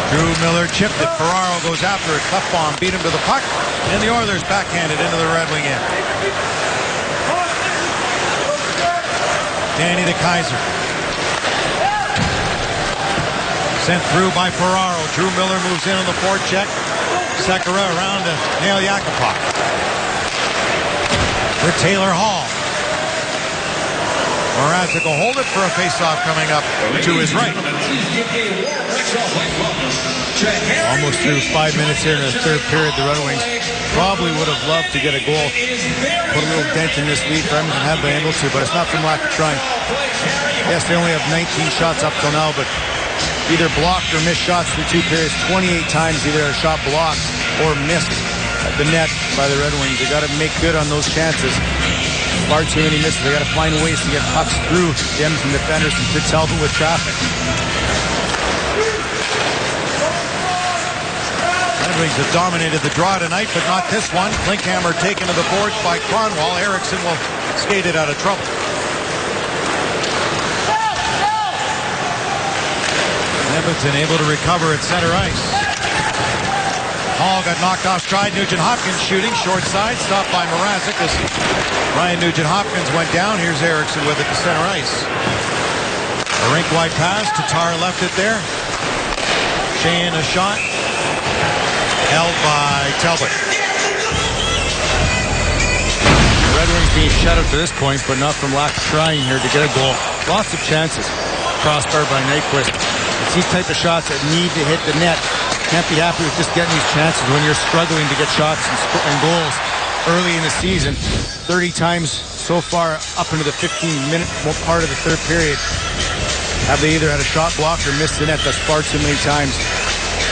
Speaker 7: Drew Miller chipped it. Ferraro goes after it. Left bomb beat him to the puck. And the Oilers backhanded into the Red Wing end. Danny the Kaiser. Sent through by Ferraro. Drew Miller moves in on the forecheck. Sekera around to nail Yakupov. For Taylor Hall. Mrazek will hold it for a faceoff coming up to his right.
Speaker 2: Almost through 5 minutes here in the third period. The Red Wings probably would have loved to get a goal, put a little dent in this lead. Edmonton have been able to, but it's not from lack of trying. Yes, they only have 19 shots up till now, but either blocked or missed shots through 2 periods. 28 times either a shot blocked or missed at the net by the Red Wings. They got to make good on those chances. Far too many misses. They got to find ways to get pucks through the Edmonton defenders to Talbot with traffic.
Speaker 7: Red Wings have dominated the draw tonight, but not this one. Klinkhammer taken to the boards by Cronwall. Eriksson will skate it out of trouble. Edmonton able to recover at center ice. Hall got knocked off stride. Nugent-Hopkins shooting. Short side. Stopped by Mrazek as Ryan Nugent-Hopkins went down. Here's Eriksson with it to center ice. A rink-wide pass. Tatar left it there. Shane a shot. Held by Talbot.
Speaker 2: The Red Wings being shut up to this point, but not from lack of trying here to get a goal. Lots of chances. Crossbar by Nyquist. It's these type of shots that need to hit the net. Can't be happy with just getting these chances when you're struggling to get shots and goals early in the season. 30 times so far up into the 15-minute part of the third period have they either had a shot blocked or missed the net. That's far too many times.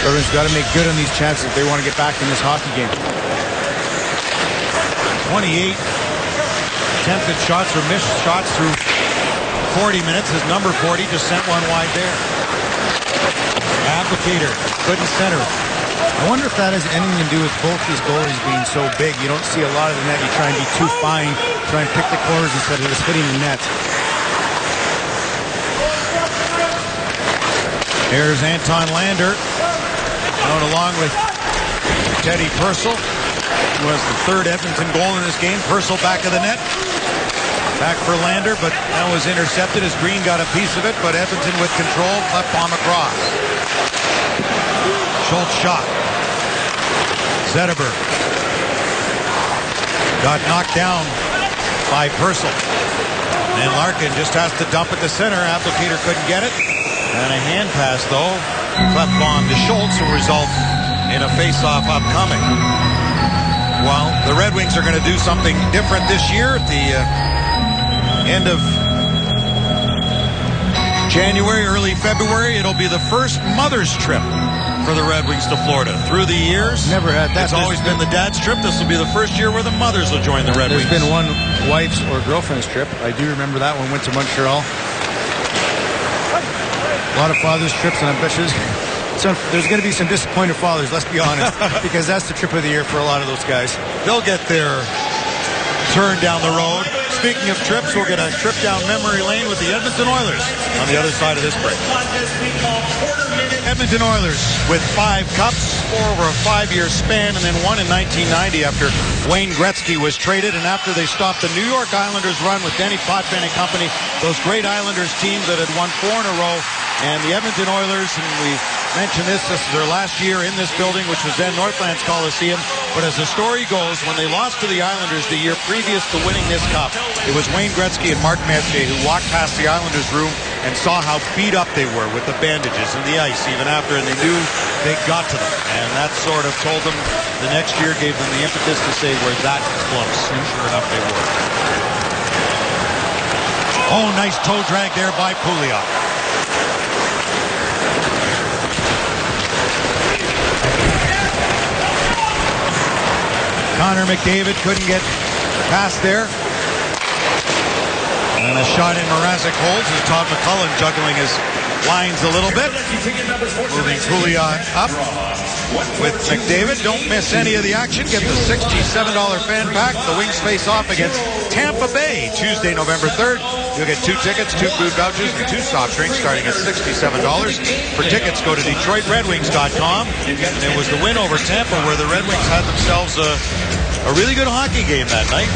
Speaker 2: Redwings got to make good on these chances if they want to get back in this hockey game.
Speaker 7: 28 attempted shots or missed shots through 40 minutes. His number 40 just sent one wide there. Applicator couldn't center.
Speaker 2: I wonder if that has anything to do with both these goalies being so big. You don't see a lot of the net. You try and be too fine, try and pick the corners instead of just hitting the net.
Speaker 7: Here's Anton Lander, out along with Teddy Purcell. Was the third Edmonton goal in this game. Purcell back of the net. Back for Lander, but that was intercepted as Green got a piece of it, but Edmonton with control, left bomb across. Schultz shot. Zetterberg got knocked down by Purcell. And Larkin just has to dump it to center. Applicator couldn't get it. And a hand pass, though. Left bomb to Schultz will result in a face-off upcoming. Well, the Red Wings are going to do something different this year at the end of January, early February. It'll be the first mother's trip for the Red Wings to Florida. Through the years,
Speaker 2: never had that.
Speaker 7: It's always been the dad's trip. This will be the first year where the mothers will join the Red Wings.
Speaker 2: There's been one wife's or girlfriend's trip. I do remember that one. Went to Montreal. A lot of father's trips, and I bet there's going to be some disappointed fathers, let's be honest, because that's the trip of the year for a lot of those guys.
Speaker 7: They'll get their turn down the road. Speaking of trips, we'll get a trip down memory lane with the Edmonton Oilers on the other side of this break. Edmonton Oilers with 5 cups over a 5-year span, and then one in 1990 after Wayne Gretzky was traded, and after they stopped the New York Islanders run with Denny Potvin and company, those great Islanders teams that had won 4 in a row. And the Edmonton Oilers, and we mentioned this is their last year in this building, which was then Northlands Coliseum. But as the story goes, when they lost to the Islanders the year previous to winning this cup, it was Wayne Gretzky and Mark Messier who walked past the Islanders room and saw how beat up they were with the bandages and the ice even after, and they knew they got to them. And that sort of told them the next year, gave them the impetus to say we're that close. And sure enough, they were. Oh, nice toe drag there by Pouliot. Connor McDavid couldn't get past there. And a shot in Mrazek holds as Todd McCullough juggling his lines a little bit. Moving Pouliot up with McDavid. Don't miss any of the action. Get the $67 fan pack. The Wings face off against Tampa Bay Tuesday, November 3rd. You'll get 2 tickets, 2 food vouchers, and 2 soft drinks starting at $67. For tickets, go to DetroitRedWings.com. And it was the win over Tampa where the Red Wings had themselves a really good hockey game that night.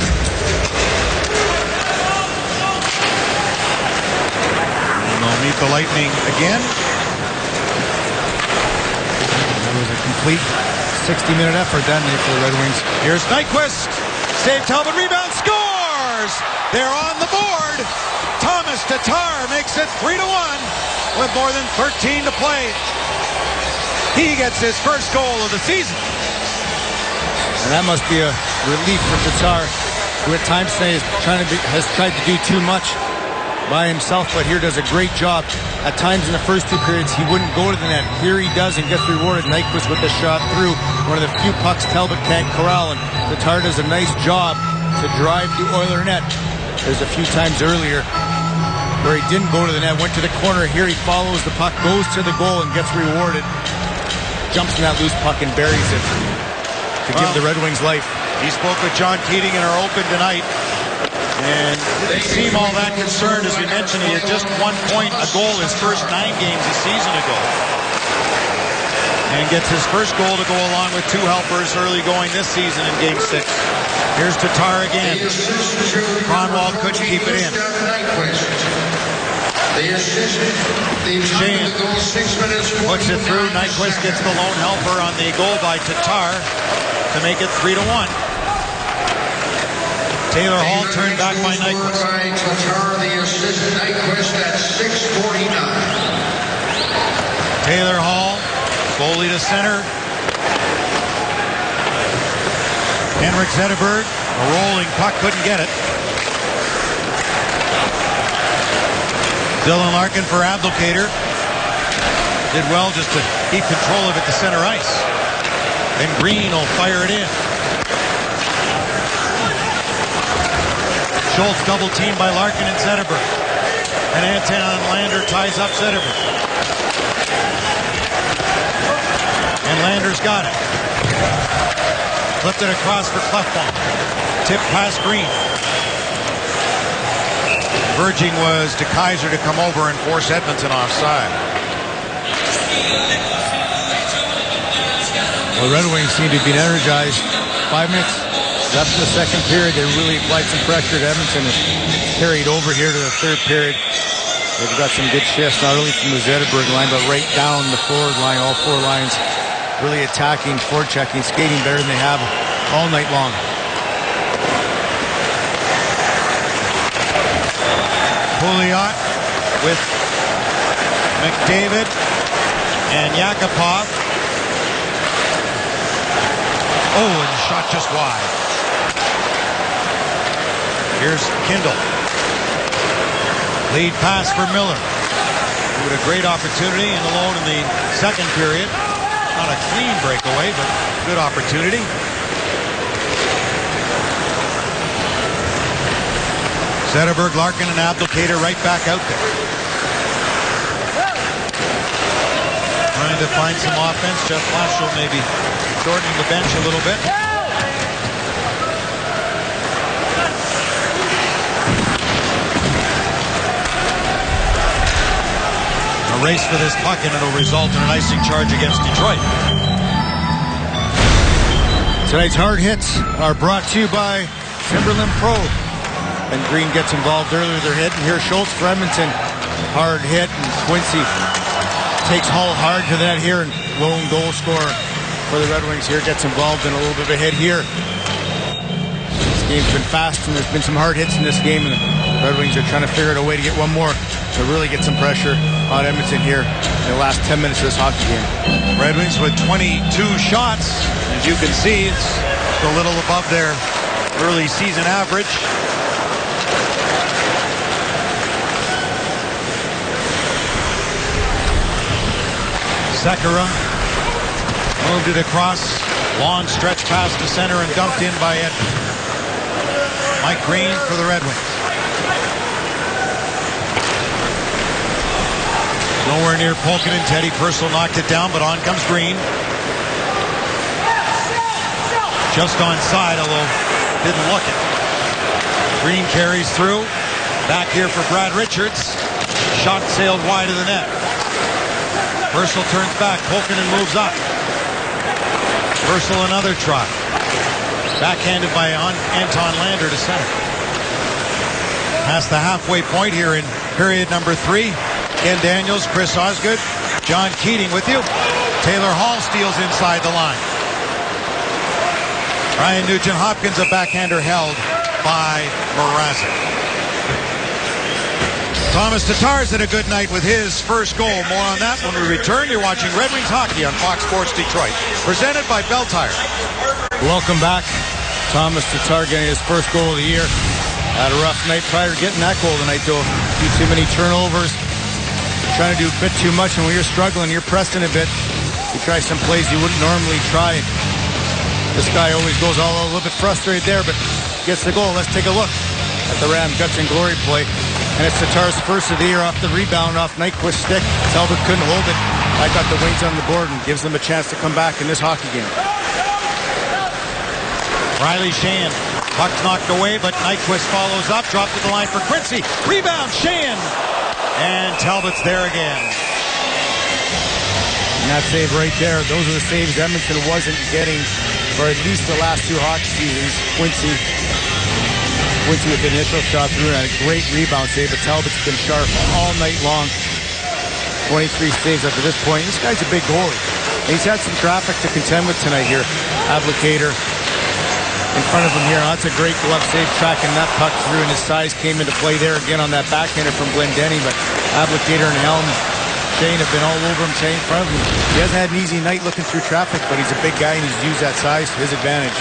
Speaker 7: And they'll meet the Lightning again.
Speaker 2: That was a complete 60-minute effort that night for the Red Wings.
Speaker 7: Here's Nyquist. Save Talbot, rebound, scores! They're on the board. Thomas Tatar makes it 3-1 with more than 13 to play. He gets his first goal of the season.
Speaker 2: And that must be a relief for Tatar, who at times today has tried to do too much by himself, but here does a great job. At times in the first 2 periods, he wouldn't go to the net. Here he does and gets rewarded. Nyquist with the shot through. One of the few pucks Talbot can't corral, and Tatar does a nice job to drive the Oiler net. There's a few times earlier where he didn't go to the net, went to the corner. Here he follows the puck, goes to the goal and gets rewarded. Jumps in that loose puck and buries it to give the Red Wings life.
Speaker 7: He spoke with John Keating in our open tonight, and didn't seem all that concerned. As we mentioned, he had just 1 point a goal his first 9 games a season ago, and gets his first goal to go along with 2 helpers early going this season in Game 6. Here's Tatar again. Cronwall couldn't keep it in. Shane puts it through. Nyquist gets the lone helper on the goal by Tatar to make it 3-1. Taylor Hall turned back by Nyquist.
Speaker 9: Tatar, the assist, Nyquist at 6:49.
Speaker 7: Taylor Hall, slowly to center. Henrik Zetterberg, a rolling puck, couldn't get it. Dylan Larkin for Abdelkader. Did well just to keep control of it to center ice. Then Green will fire it in. Schultz double teamed by Larkin and Zetterberg. And Anton Lander ties up Zetterberg. And Lander's got it. Flipped it across for Klefbom. Tip past Green. Verging was to Kaiser to come over and force Edmonton offside.
Speaker 2: Well, Red Wings seem to be energized. 5 minutes left in the second period. They really applied some pressure to Edmonton and carried over here to the third period. They've got some good shifts, not only from the Zetterberg line, but right down the forward line, all four lines. Really attacking, forechecking, skating better than they have all night long.
Speaker 7: Pouliot with McDavid and Yakupov. Oh, and shot just wide. Here's Kindle. Lead pass for Miller. With a great opportunity and alone in the second period. Not a clean breakaway, but good opportunity. Zetterberg, Larkin, and Abdelkader right back out there. Trying to find some offense. Jeff Blashill maybe shortening the bench a little bit. A race for this puck, and it'll result in an icing charge against Detroit.
Speaker 2: Tonight's hard hits are brought to you by Timberland Pro. And Green gets involved earlier. They're hitting here. Schultz for Edmonton. Hard hit. And Quincy takes Hull hard to that here. And lone goal scorer for the Red Wings here gets involved in a little bit of a hit here. This game's been fast and there's been some hard hits in this game. And the Red Wings are trying to figure out a way to get one more to really get some pressure on Edmonton here in the last 10 minutes of this hockey game.
Speaker 7: Red Wings with 22 shots. As you can see, it's a little above their early season average. Sekera moved it across, long stretch pass to center and dumped in by Edmonton. Mike Green for the Red Wings. Nowhere near Polkinen. Teddy Purcell knocked it down, but on comes Green. Just onside, although didn't look it. Green carries through. Back here for Brad Richards. Shot sailed wide of the net. Purcell turns back. Polkinen moves up. Purcell another try. Backhanded by Anton Lander to center. Past the halfway point here in period number 3. Ken Daniels, Chris Osgood, John Keating with you. Taylor Hall steals inside the line. Ryan Nugent-Hopkins, a backhander held by Mrazek. Thomas Tatar's had a good night with his first goal. More on that when we return. You're watching Red Wings hockey on Fox Sports Detroit. Presented by Bell Tire.
Speaker 2: Welcome back. Thomas Tatar getting his first goal of the year. Had a rough night prior to getting that goal tonight, though. A few too many turnovers. Trying to do a bit too much, and when you're struggling, you're pressing a bit. You try some plays you wouldn't normally try. This guy always goes all a little bit frustrated there, but gets the goal. Let's take a look at the Ram Guts and Glory play. And it's Tatar's first of the year off the rebound off Nyquist's stick. Talbot couldn't hold it. I got the Wings on the board and gives them a chance to come back in this hockey game.
Speaker 7: Riley Sheahan. Puck knocked away, but Nyquist follows up. Dropped to the line for Quincy. Rebound, Sheahan. And Talbot's there again.
Speaker 2: And that save right there, those are the saves Edmonton wasn't getting for at least the last two hockey seasons. Quincy with the initial shot through and a great rebound save, but Talbot's been sharp all night long. 23 saves up to this point. This guy's a big goalie. He's had some traffic to contend with tonight here. Abdelkader in front of him here. That's a great glove save, tracking that puck through, and his size came into play there again on that backhander from Glendenning, but Abdelkader and Helm Shane have been all over him, staying in front of him. He hasn't had an easy night looking through traffic, but he's a big guy and he's used that size to his advantage.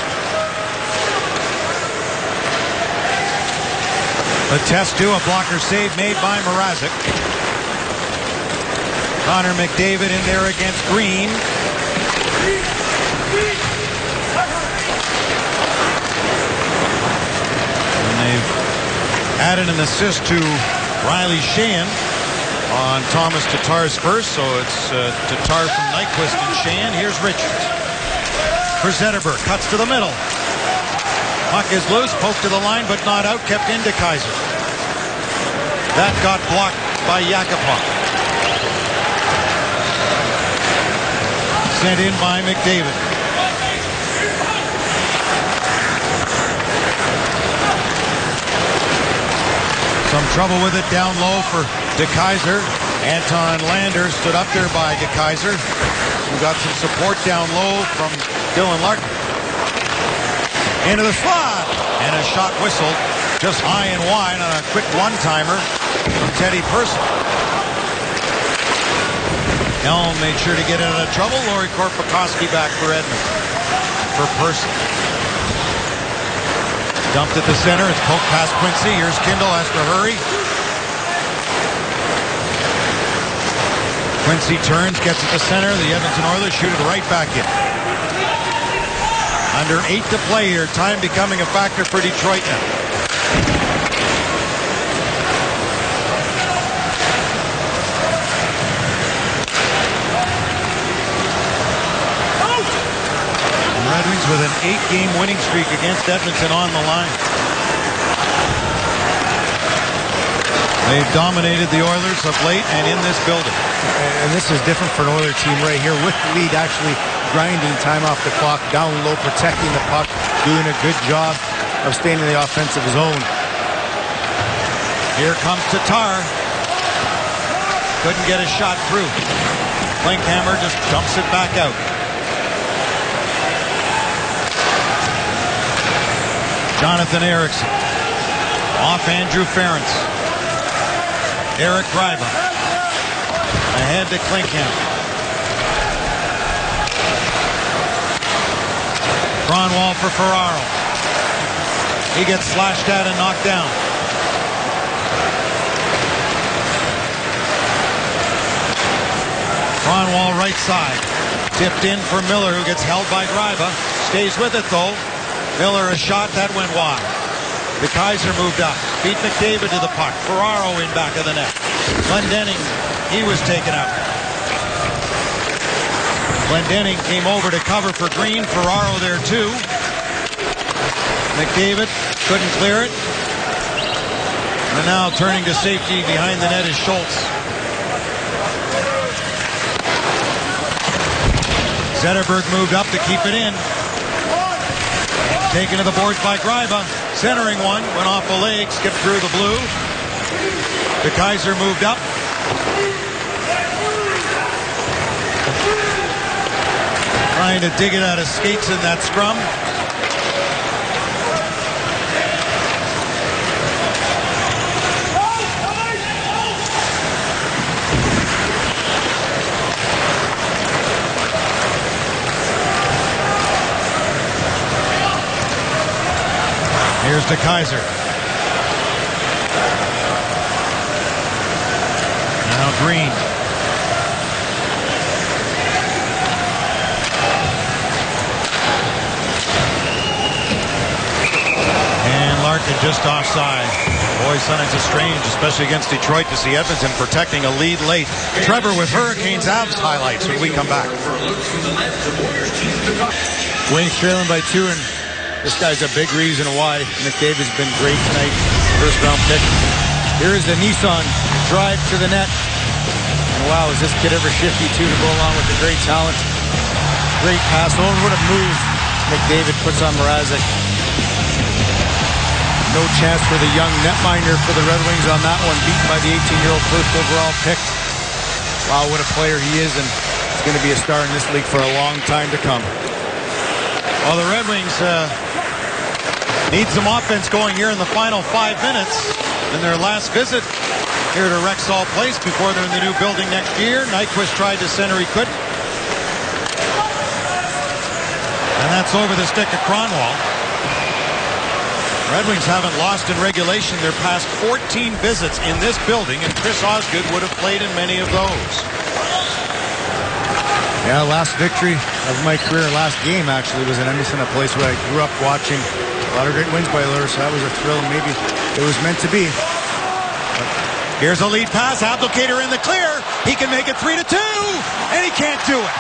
Speaker 7: The test a blocker save made by Mrazek. Connor McDavid in there against Green. And they've added an assist to Riley Sheahan on Thomas Tatar's first, so it's Tatar from Nyquist and Sheahan. Here's Richards. For Zetterberg, cuts to the middle. Puck is loose, poked to the line, but not out, kept into Kaiser. That got blocked by Yakupov. Sent in by McDavid. Some trouble with it down low for DeKaiser. Anton Lander stood up there by DeKaiser, who got some support down low from Dylan Larkin. Into the slot, and a shot whistled just high and wide on a quick one-timer from Teddy Purcell. Elm made sure to get out of trouble. Lori Korpikoski back for Edmonton. For Purcell. Dumped at the center. It's poked past Quincy. Here's Kindle, has to hurry. Quincy turns, gets at the center. The Edmonton Oilers shoot it right back in. Under 8 to play here. Time becoming a factor for Detroit now. Redwings with an 8-game winning streak against Edmonton on the line. They've dominated the Oilers of late and in this building.
Speaker 2: And this is different for an Oiler team right here with the lead actually grinding time off the clock, down low, protecting the puck, doing a good job of staying in the offensive zone.
Speaker 7: Here comes Tatar. Couldn't get a shot through. Klinkhammer just dumps it back out. Jonathan Erickson. Off Andrew Ferentz. Eric Greiber. Ahead to Klinkhammer. Cronwall for Ferraro. He gets slashed at and knocked down. Cronwall right side. Tipped in for Miller, who gets held by Greiber. Stays with it though. Miller a shot that went wide. DeKaiser moved up. Beat McDavid to the puck. Ferraro in back of the net. Glendening, he was taken out. Glendening came over to cover for Green. Ferraro there too. McDavid couldn't clear it. And now turning to safety behind the net is Schultz. Zetterberg moved up to keep it in. Taken to the boards by Greiber. Centering one. Went off a leg. Skipped through the blue. DeKaiser moved up. Trying to dig it out of skates in that scrum. Here's DeKaiser. Now Green. And Larkin just offside. Boy, son, it's a strange, especially against Detroit, to see Edmonton protecting a lead late. Trevor with Hurricanes Avs highlights when we come back.
Speaker 2: Wings trailing by 2, and this guy's a big reason why McDavid's been great tonight. First round pick. Here is the Nissan drive to the net. And wow, is this kid ever shifty too to go along with the great talent. Great pass. Oh, what a move McDavid puts on Mrazek. No chance for the young netminder for the Red Wings on that one. Beaten by the 18-year-old first overall pick. Wow, what a player he is, and he's going to be a star in this league for a long time to come.
Speaker 7: Well, the Red Wings need some offense going here in the final 5 minutes. In their last visit here to Rexall Place before they're in the new building next year. Nyquist tried to center, he couldn't. And that's over the stick of Cronwall. Red Wings haven't lost in regulation their past 14 visits in this building, and Chris Osgood would have played in many of those.
Speaker 2: Yeah, last victory of my career, last game actually, was in Edmonton, a place where I grew up watching a lot of great wins by Oilers, so that was a thrill, and maybe it was meant to be.
Speaker 7: Here's a lead pass, Abdelkader in the clear. He can make it 3-2, and he can't do it.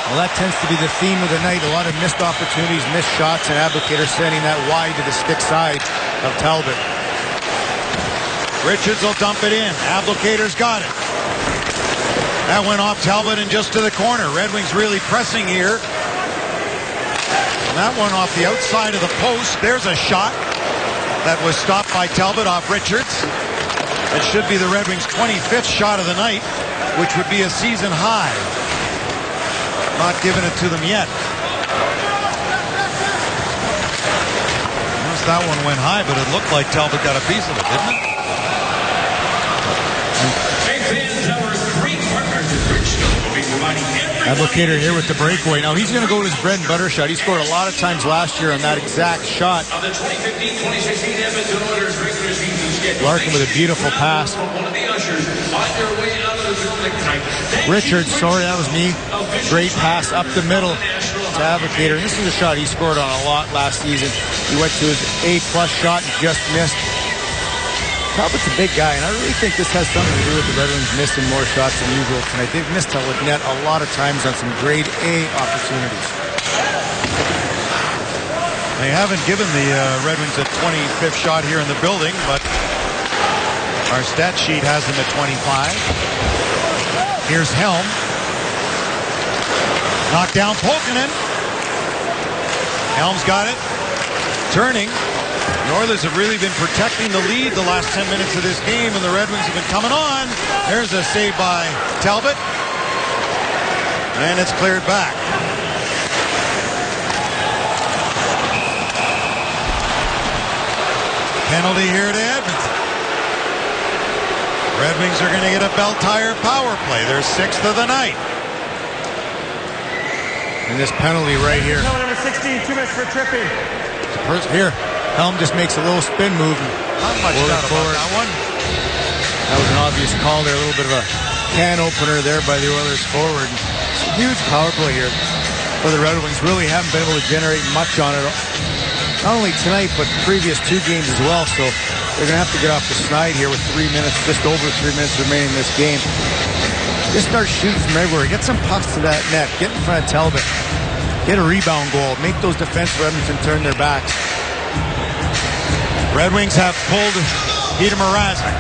Speaker 2: Well, that tends to be the theme of the night. A lot of missed opportunities, missed shots, and Abdelkader sending that wide to the stick side of Talbot.
Speaker 7: Richards will dump it in. Abdelkader's got it. That went off Talbot and just to the corner. Red Wings really pressing here. And that one off the outside of the post. There's a shot that was stopped by Talbot off Richards. It should be the Red Wings' 25th shot of the night, which would be a season high. Not giving it to them yet. Once that one went high, but it looked like Talbot got a piece of it, didn't it?
Speaker 2: Abdelkader here with the breakaway. Now he's going to go to his bread and butter shot. He scored a lot of times last year on that exact shot. Larkin with a beautiful pass. Richards, sorry, that was me. Great pass up the middle to Abdelkader. This is a shot he scored on a lot last season. He went to his A-plus shot and just missed. Talbot's a big guy, and I really think this has something to do with the Red Wings missing more shots than usual tonight. They've missed Talbot net a lot of times on some grade A opportunities.
Speaker 7: They haven't given the Red Wings a 25th shot here in the building, but our stat sheet has them at 25. Here's Helm. Knocked down Polkinen. Helm's got it. Turning. The Oilers have really been protecting the lead the last 10 minutes of this game, and the Red Wings have been coming on. There's a save by Talbot. And it's cleared back. Penalty here to Edmonton. Red Wings are going to get a bell tire power play. Their 6th of the night.
Speaker 2: And this penalty right here.
Speaker 8: Number 16, 2 minutes for tripping.
Speaker 2: Here, Helm just makes a little spin move.
Speaker 7: Not much doubt about that one.
Speaker 2: That was an obvious call there. A little bit of a can opener there by the Oilers forward. It's a huge power play here for the Red Wings. Really haven't been able to generate much on it. Not only tonight, but previous 2 games as well. So they're going to have to get off the snide here with 3 minutes, just over 3 minutes remaining in this game. Just start shooting from everywhere. Get some pucks to that net. Get in front of Talbot. Get a rebound goal. Make those defensive Edmonton turn their backs.
Speaker 7: Red Wings have pulled Peter Mrazek.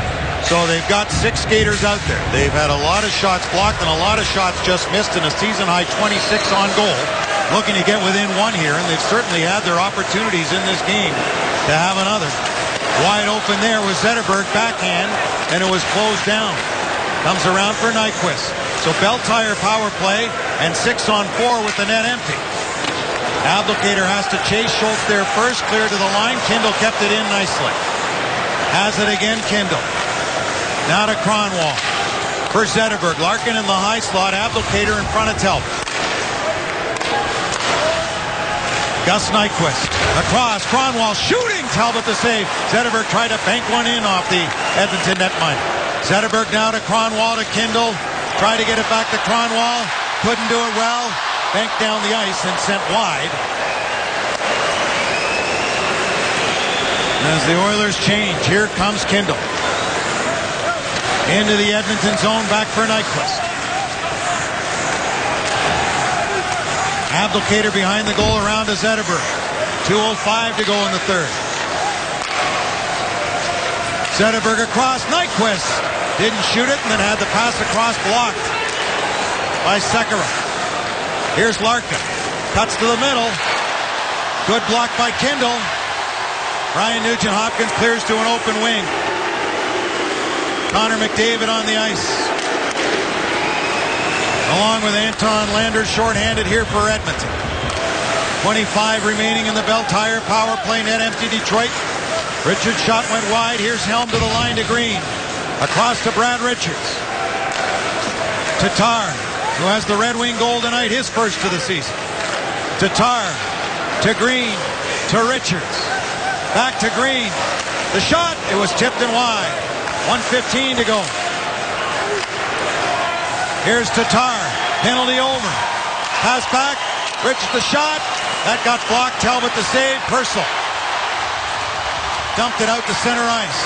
Speaker 7: So they've got 6 skaters out there. They've had a lot of shots blocked and a lot of shots just missed in a season-high 26 on goal. Looking to get within 1 here, and they've certainly had their opportunities in this game to have another. Wide open there was Zetterberg backhand, and it was closed down. Comes around for Nyquist. So bell tire power play and 6 on 4 with the net empty. Abdelkader has to chase Schultz there first, clear to the line. Kindle kept it in nicely. Has it again, Kindle. Now to Cronwall. For Zetterberg. Larkin in the high slot. Abdelkader in front of Talbot. Gus Nyquist. Across. Cronwall shooting. Talbot the save. Zetterberg tried to bank one in off the Edmonton netminder. Zetterberg now to Cronwall to Kindle. Tried to get it back to Cronwall. Couldn't do it well. Banked down the ice and sent wide. As the Oilers change, here comes Kindle. Into the Edmonton zone, back for Nyquist. Abdelkader behind the goal, around to Zetterberg. 2:05 to go in the third. Zetterberg across, Nyquist didn't shoot it and then had the pass across blocked by Sekera. Here's Larkin. Cuts to the middle. Good block by Kindle. Ryan Nugent-Hopkins clears to an open wing. Connor McDavid on the ice. Along with Anton Lander, shorthanded here for Edmonton. 25 remaining in the bell tire power play, net empty Detroit. Richards' shot went wide. Here's Helm to the line to Green. Across to Brad Richards. Tatar, who has the Red Wing goal tonight, his first of the season. Tatar to Green to Richards. Back to Green. The shot, it was tipped and wide. 1:15 to go. Here's Tatar. Penalty over. Pass back. Richards the shot. That got blocked. Talbot the save. Purcell dumped it out to center ice.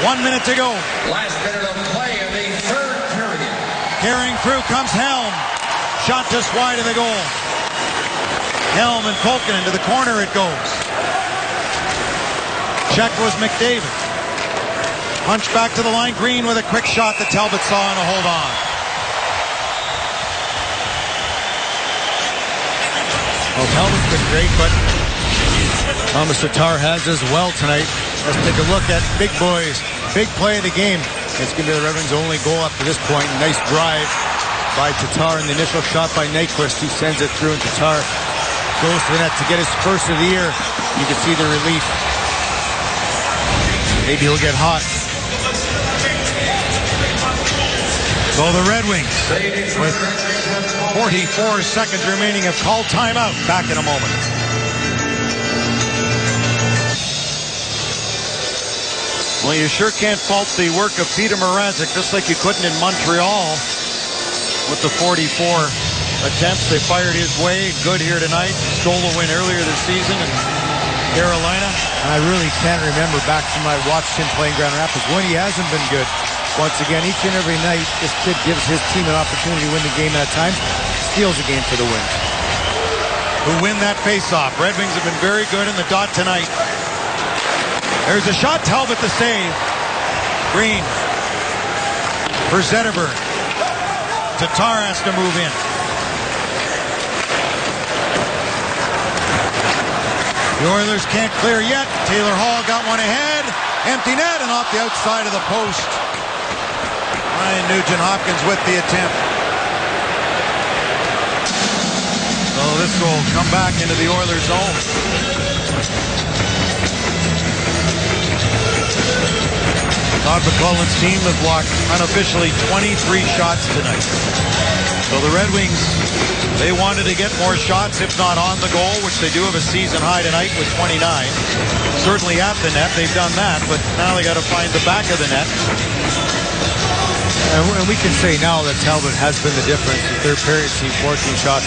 Speaker 7: 1 minute to go.
Speaker 9: Last minute of play in the third period.
Speaker 7: Carrying through comes Helm. Shot just wide of the goal. Helm and Polkinen to the corner it goes. Check was McDavid. Punch back to the line. Green with a quick shot that Talbot saw and a hold on.
Speaker 2: Well, Talbot's been great, but Thomas Tatar has as well tonight. Let's take a look at big boys. Big play of the game. It's going to be the Red Wings' only goal up to this point. Nice drive by Tatar, and the initial shot by Nyquist, who sends it through, and Tatar goes to the net to get his first of the year. You can see the relief. Maybe he'll get hot.
Speaker 7: So the Red Wings, with 44 seconds remaining, have called timeout. Back in a moment. Well, you sure can't fault the work of Peter Mrazek, just like you couldn't in Montreal with the 44 attempts. They fired his way. Good here tonight. Stole a win earlier this season in Carolina.
Speaker 2: And I really can't remember back from when I watched him playing Grand Rapids when he hasn't been good. Once again, each and every night, this kid gives his team an opportunity to win the game, and at times steals a game for the win.
Speaker 7: Who win that faceoff. Red Wings have been very good in the dot tonight. There's a shot. Talbot the save. Green for Zetterberg. Tatar has to move in. The Oilers can't clear yet. Taylor Hall got one ahead. Empty net and off the outside of the post. Ryan Nugent-Hopkins with the attempt. So this will come back into the Oilers' zone. Todd McClellan's team has blocked unofficially 23 shots tonight. So the Red Wings, they wanted to get more shots, if not on the goal, which they do have a season high tonight with 29. Certainly at the net, they've done that, but now they got to find the back of the net.
Speaker 2: And we can say now that Talbot has been the difference. The third period, see 14 shots,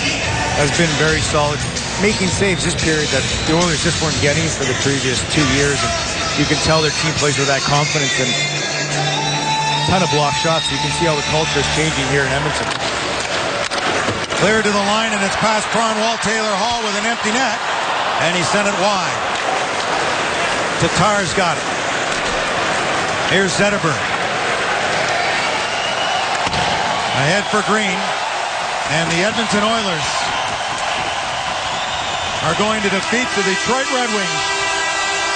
Speaker 2: has been very solid. Making saves this period that the Oilers just weren't getting for the previous 2 years. And you can tell their team plays with that confidence and a ton of block shots. You can see how the culture is changing here in Edmonton.
Speaker 7: Cleared to the line, and it's past Cronwall. Taylor Hall with an empty net, and he sent it wide. Tatar's got it. Here's Zetterberg. Ahead for Green, and the Edmonton Oilers are going to defeat the Detroit Red Wings.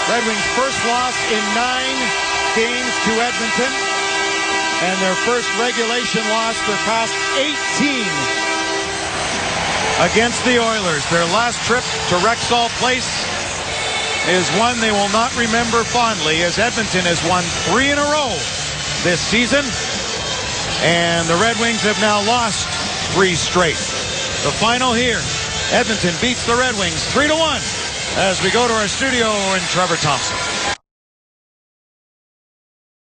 Speaker 7: Red Wings' first loss in 9 games to Edmonton, and their first regulation loss, their past 18 against the Oilers. Their last trip to Rexall Place is one they will not remember fondly, as Edmonton has won 3 in a row this season, and the Red Wings have now lost 3 straight. The final here, Edmonton beats the Red Wings 3-1 as we go to our studio in Trevor Thompson.